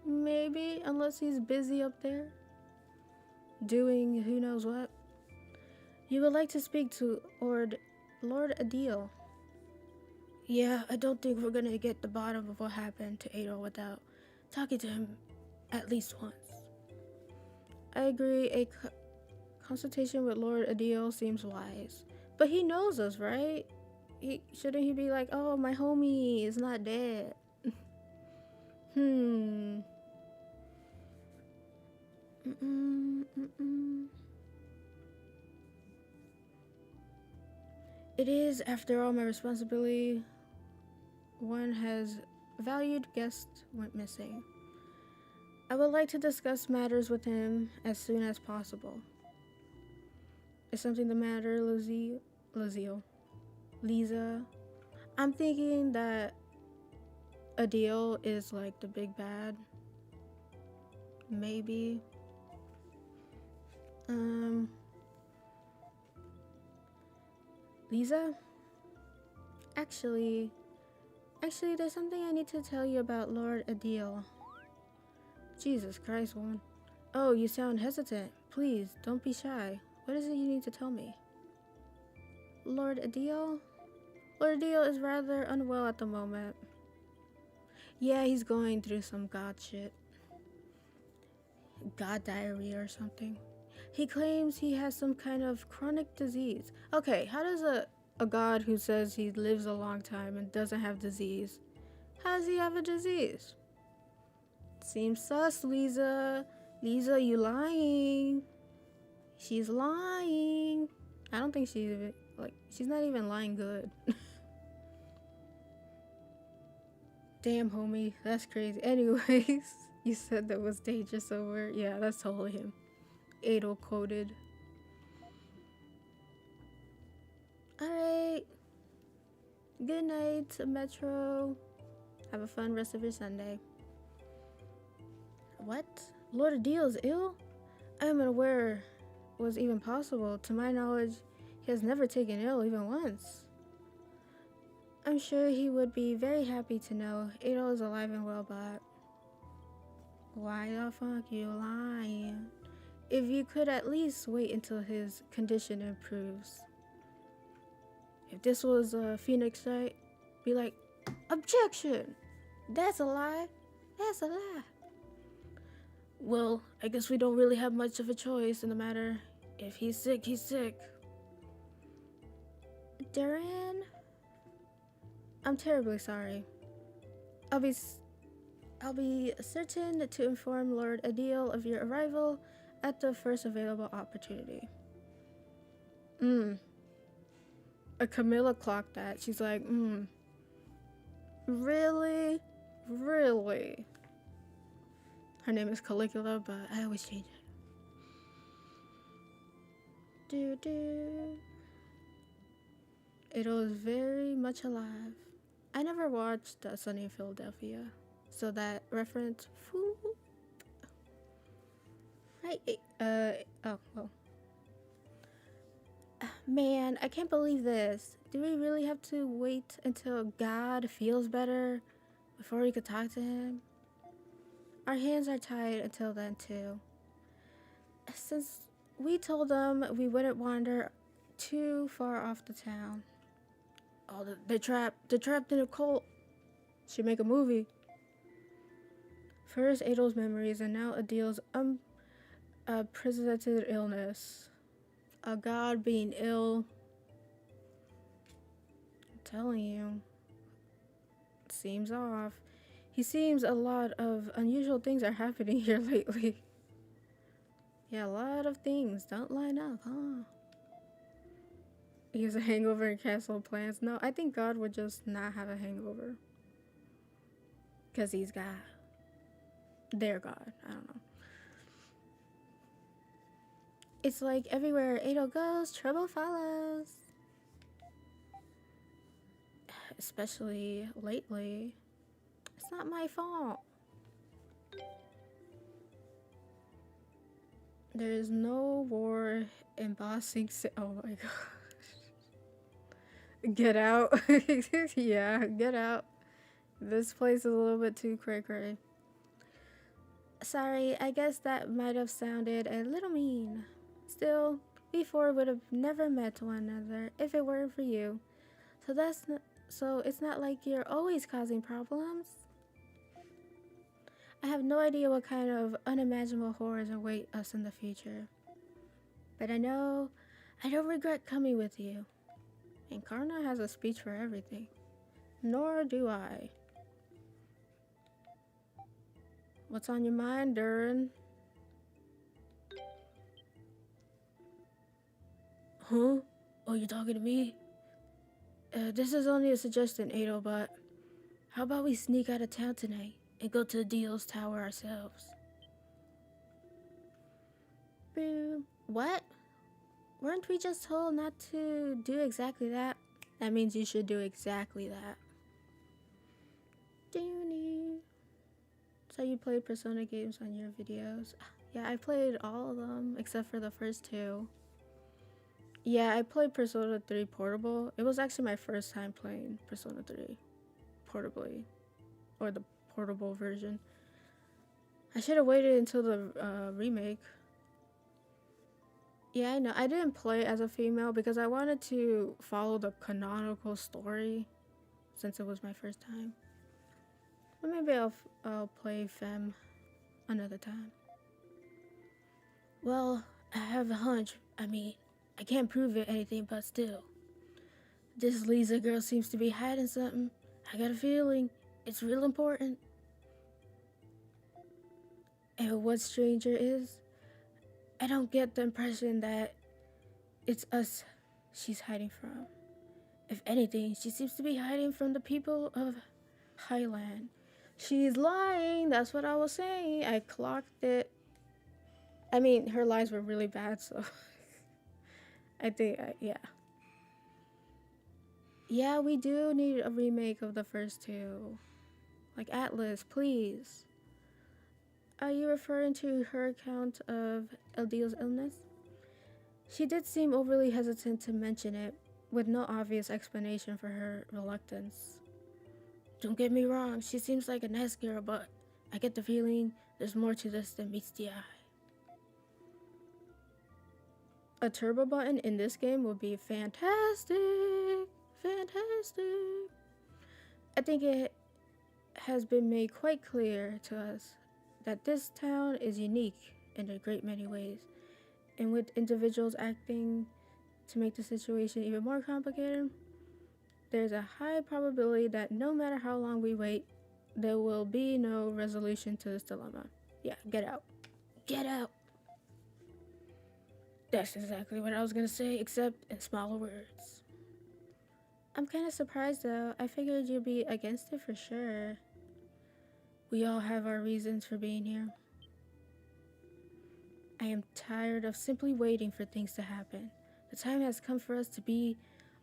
maybe, unless he's busy up there doing who knows what. You would like to speak to Lord Adil. Yeah, I don't think we're gonna get the bottom of what happened to Ado without talking to him at least once. I agree, a consultation with Lord Adil seems wise. But he knows us, right? Shouldn't he be like, oh, my homie is not dead? It is, after all, my responsibility. One has valued guest went missing. I would like to discuss matters with him as soon as possible. Is something the matter, Lisa? I'm thinking that Adil is like the big bad. Maybe. Lisa? Actually, there's something I need to tell you about Lord Adil. Jesus Christ, woman. Oh, you sound hesitant. Please, don't be shy. What is it you need to tell me? Lord Adil? Lord Adil is rather unwell at the moment. Yeah, he's going through some god shit. God diarrhea or something. He claims he has some kind of chronic disease. Okay, how does a god who says he lives a long time and doesn't have disease, how does he have a disease? Seems sus, Lisa. Lisa, you lying. She's lying. I don't think she's even, she's not even lying good. Damn, homie, that's crazy. Anyways, you said that was dangerous over. Yeah, that's totally him. Ado quoted. Alright. Good night, Metro. Have a fun rest of your Sunday. What? Lord Adil is ill? I am unaware it was even possible. To my knowledge, he has never taken ill even once. I'm sure he would be very happy to know Ado is alive and well, but why the fuck you lying? If you could at least wait until his condition improves. If this was a Phoenix site, be like, objection! That's a lie. That's a lie. Well, I guess we don't really have much of a choice in the matter. If he's sick, he's sick. Duran? I'm terribly sorry. I'll be certain to inform Lord Adil of your arrival at the first available opportunity. Camilla clocked that. She's like, really? Really? Her name is Caligula, but I always change it. It was very much alive. I never watched Sunny in Philadelphia, so that reference, right? Oh, well. Man, I can't believe this. Do we really have to wait until God feels better before we could talk to him? Our hands are tied until then, too. Since we told them we wouldn't wander too far off the town. Oh, they're trapped in a cult. Should make a movie. First Adol's memories and now Adil's unprecedented illness. A god being ill. I'm telling you. Seems off. He seems a lot of unusual things are happening here lately. Yeah, a lot of things don't line up, huh? He has a hangover and cancel plans. No, I think God would just not have a hangover. Because he's God. Their God. I don't know. It's like everywhere Adol goes, trouble follows. Especially lately. It's not my fault. There is no war in Bossing City. Oh my gosh. Get out. Yeah, get out. This place is a little bit too cray-cray. Sorry, I guess that might have sounded a little mean. Still, we four would have never met one another if it weren't for you. So it's not like you're always causing problems. I have no idea what kind of unimaginable horrors await us in the future. But I know I don't regret coming with you. And Karna has a speech for everything. Nor do I. What's on your mind, Durin? Huh? Oh, you talking to me? This is only a suggestion, Adol, but how about we sneak out of town tonight and go to Adil's tower ourselves? Boom. What? Weren't we just told not to do exactly that? That means you should do exactly that. So you played Persona games on your videos? Yeah, I played all of them except for the first two. Yeah, I played Persona 3 Portable. It was actually my first time playing Persona 3 portably, or the portable version. I should have waited until the remake. Yeah, I know. I didn't play as a female because I wanted to follow the canonical story since it was my first time. But maybe I'll play femme another time. Well, I have a hunch. I mean, I can't prove it anything, but still. This Lisa girl seems to be hiding something. I got a feeling it's real important. And what stranger is? I don't get the impression that it's us she's hiding from. If anything, she seems to be hiding from the people of Highland. She's lying, that's what I was saying. I clocked it. I mean, her lies were really bad, so I think, yeah. Yeah, we do need a remake of the first two. Like Atlas, please. Are you referring to her account of Eldiel's illness? She did seem overly hesitant to mention it, with no obvious explanation for her reluctance. Don't get me wrong, she seems like a nice girl, but I get the feeling there's more to this than meets the eye. A turbo button in this game would be fantastic! Fantastic! I think it has been made quite clear to us that this town is unique in a great many ways, and with individuals acting to make the situation even more complicated, there's a high probability that no matter how long we wait, there will be no resolution to this dilemma. Yeah, get out. Get out. That's exactly what I was gonna say, except in smaller words. I'm kind of surprised though. I figured you'd be against it for sure. We all have our reasons for being here. I am tired of simply waiting for things to happen. The time has come for us to be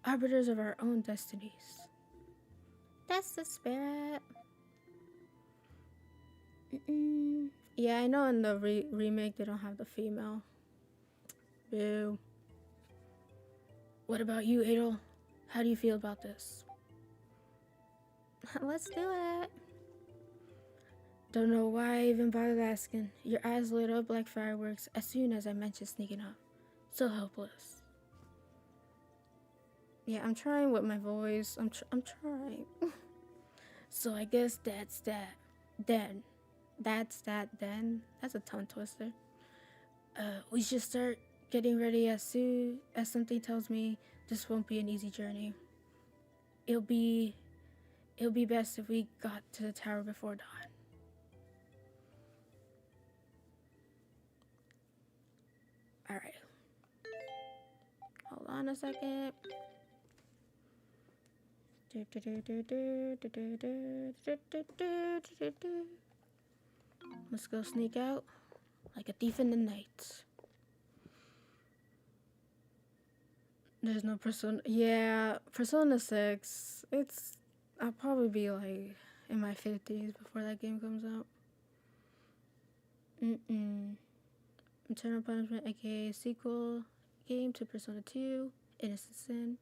arbiters of our own destinies. That's the spirit. Yeah, I know in the remake they don't have the female. Boo. What about you, Adel? How do you feel about this? Let's do it. Don't know why I even bothered asking. Your eyes lit up like fireworks as soon as I mentioned sneaking up. So helpless. Yeah, I'm trying with my voice. I'm trying. So I guess that's that. Then. That's that then. That's a tongue twister. We should start getting ready as soon as something tells me this won't be an easy journey. It'll be best if we got to the tower before dawn. Alright. Hold on a second. Let's go sneak out like a thief in the night. There's no Persona. Yeah, Persona 6. I'll probably be like in my 50s before that game comes out. Eternal Punishment, aka sequel game to Persona 2, Innocent Sin.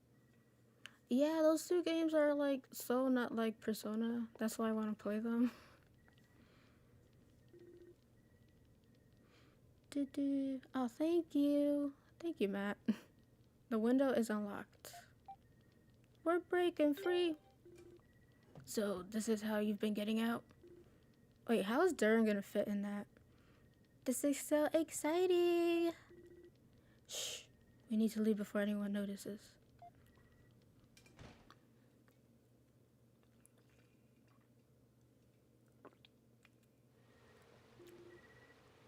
Yeah, those two games are like so not like Persona. That's why I want to play them. Oh, thank you. Thank you, Matt. The window is unlocked. We're breaking free. So, this is how you've been getting out? Wait, how is Duran gonna fit in that? This is so exciting. Shh. We need to leave before anyone notices.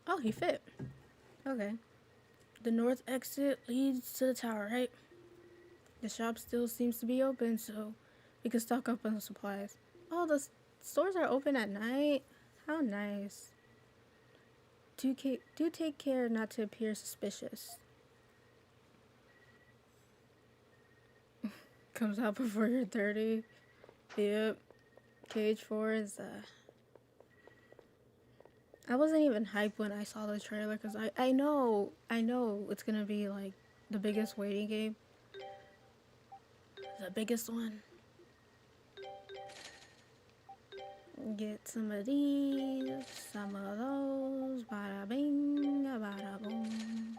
Oh, he fit. Okay. The north exit leads to the tower, right? The shop still seems to be open, so we can stock up on supplies. Oh, the stores are open at night? How nice. Do take care not to appear suspicious. Comes out before you're 30. Yep. KH4 is, I wasn't even hyped when I saw the trailer because I know it's gonna be like the biggest waiting game. The biggest one. Get some of these, some of those, bada bing, bada boom.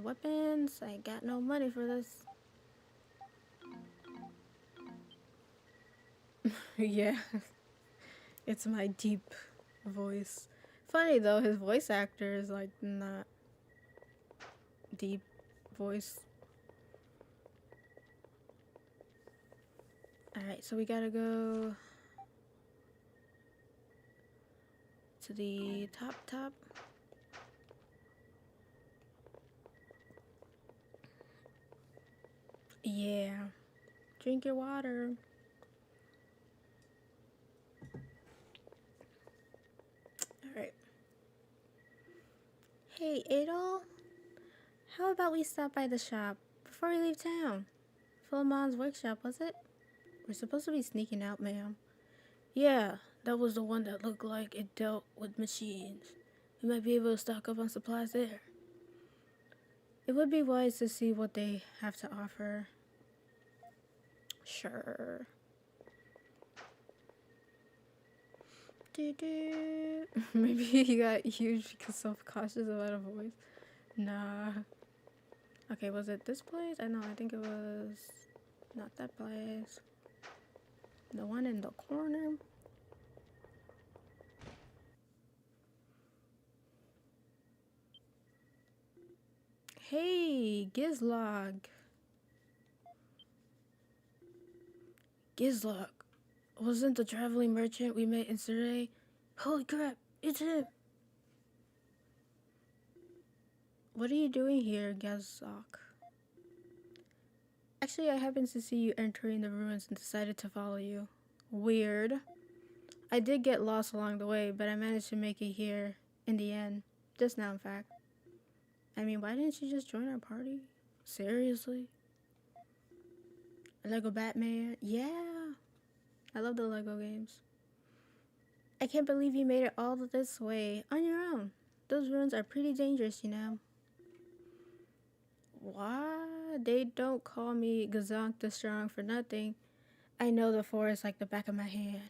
Weapons, I got no money for this. Yeah. It's my deep voice. Funny though, his voice actor is like not deep voice. Alright, so we gotta go to the top. Yeah. Drink your water. Alright. Hey, Adol. How about we stop by the shop before we leave town? Philemon's workshop, was it? We're supposed to be sneaking out, ma'am. Yeah, that was the one that looked like it dealt with machines. We might be able to stock up on supplies there. It would be wise to see what they have to offer. Sure. Maybe he got huge because self-cautious about a voice. Nah. Okay, was it this place? I think it was not that place. The one in the corner. Hey, Gizlog. Wasn't the traveling merchant we met yesterday? Holy crap, it's him! What are you doing here, Gazok? Actually, I happened to see you entering the ruins and decided to follow you. Weird. I did get lost along the way, but I managed to make it here in the end. Just now, in fact. I mean, why didn't you just join our party? Seriously? Lego Batman? Yeah! I love the Lego games. I can't believe you made it all this way on your own. Those ruins are pretty dangerous, you know. Why? They don't call me Gazonk the Strong for nothing. I know the forest like the back of my hand.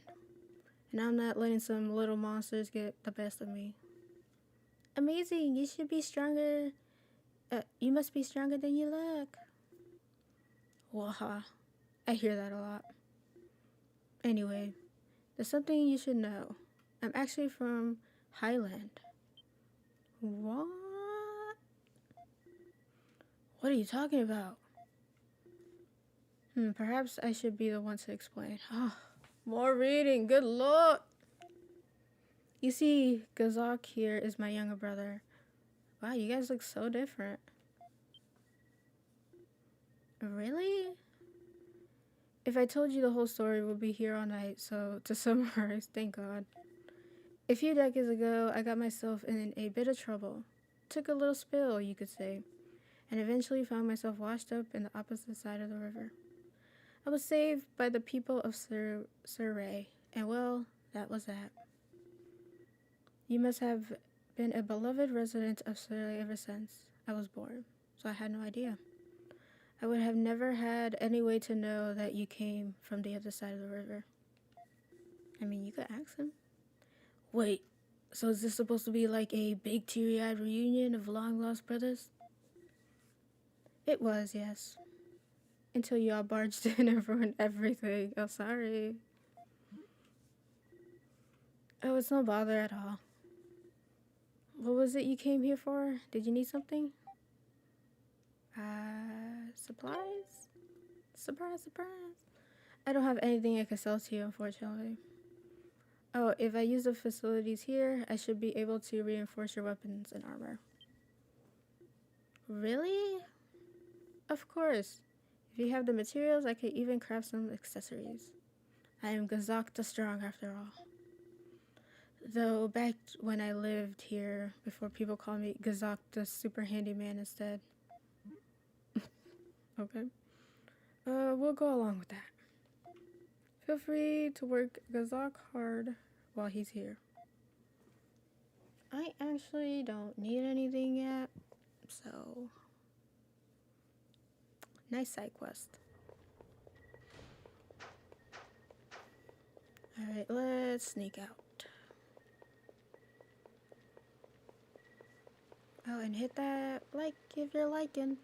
And I'm not letting some little monsters get the best of me. Amazing! You should be stronger. You must be stronger than you look. Waha. I hear that a lot. Anyway, there's something you should know. I'm actually from Highland. What? What are you talking about? Perhaps I should be the one to explain. More reading, good lord! You see, Gazok here is my younger brother. Wow, you guys look so different. Really? If I told you the whole story, we'd be here all night, so to summarize, thank God. A few decades ago, I got myself in a bit of trouble. Took a little spill, you could say, and eventually found myself washed up in the opposite side of the river. I was saved by the people of Surrey, and well, that was that. You must have been a beloved resident of Surrey ever since I was born, so I had no idea. I would have never had any way to know that you came from the other side of the river. I mean, you could ask him. Wait, so is this supposed to be like a big teary-eyed reunion of long-lost brothers? It was, yes. Until you all barged in and ruined everything. Oh, sorry. Oh, it's no bother at all. What was it you came here for? Did you need something? Supplies? Surprise, surprise. I don't have anything I can sell to you, unfortunately. Oh, if I use the facilities here, I should be able to reinforce your weapons and armor. Really? Of course. If you have the materials, I could even craft some accessories. I am Gazok the Strong, after all. Though back when I lived here, before people called me Gazok the Super Handyman instead. Okay. We'll go along with that. Feel free to work Gazok hard while he's here. I actually don't need anything yet, so... Nice side quest. Alright, let's sneak out. Oh, and hit that like if you're liking.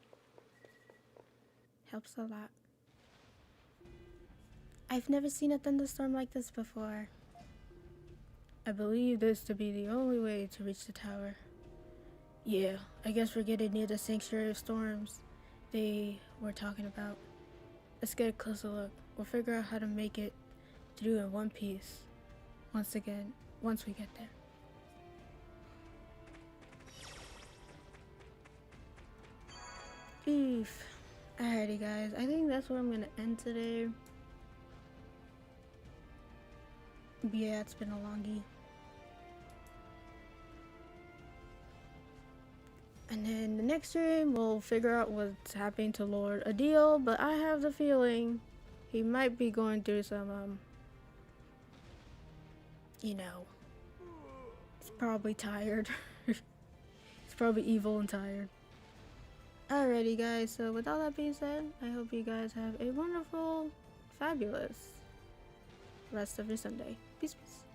Helps a lot. I've never seen a thunderstorm like this before. I believe this to be the only way to reach the tower. Yeah, I guess we're getting near the sanctuary of storms they were talking about. Let's get a closer look. We'll figure out how to make it through in one piece. Once we get there. Oof. Alrighty guys, I think that's where I'm gonna end today. Yeah, it's been a longie. And then the next stream, we'll figure out what's happening to Lord Adil, but I have the feeling he might be going through some, you know, he's probably tired. He's probably evil and tired. Alrighty guys, so with all that being said, I hope you guys have a wonderful, fabulous rest of your Sunday. Peace, peace.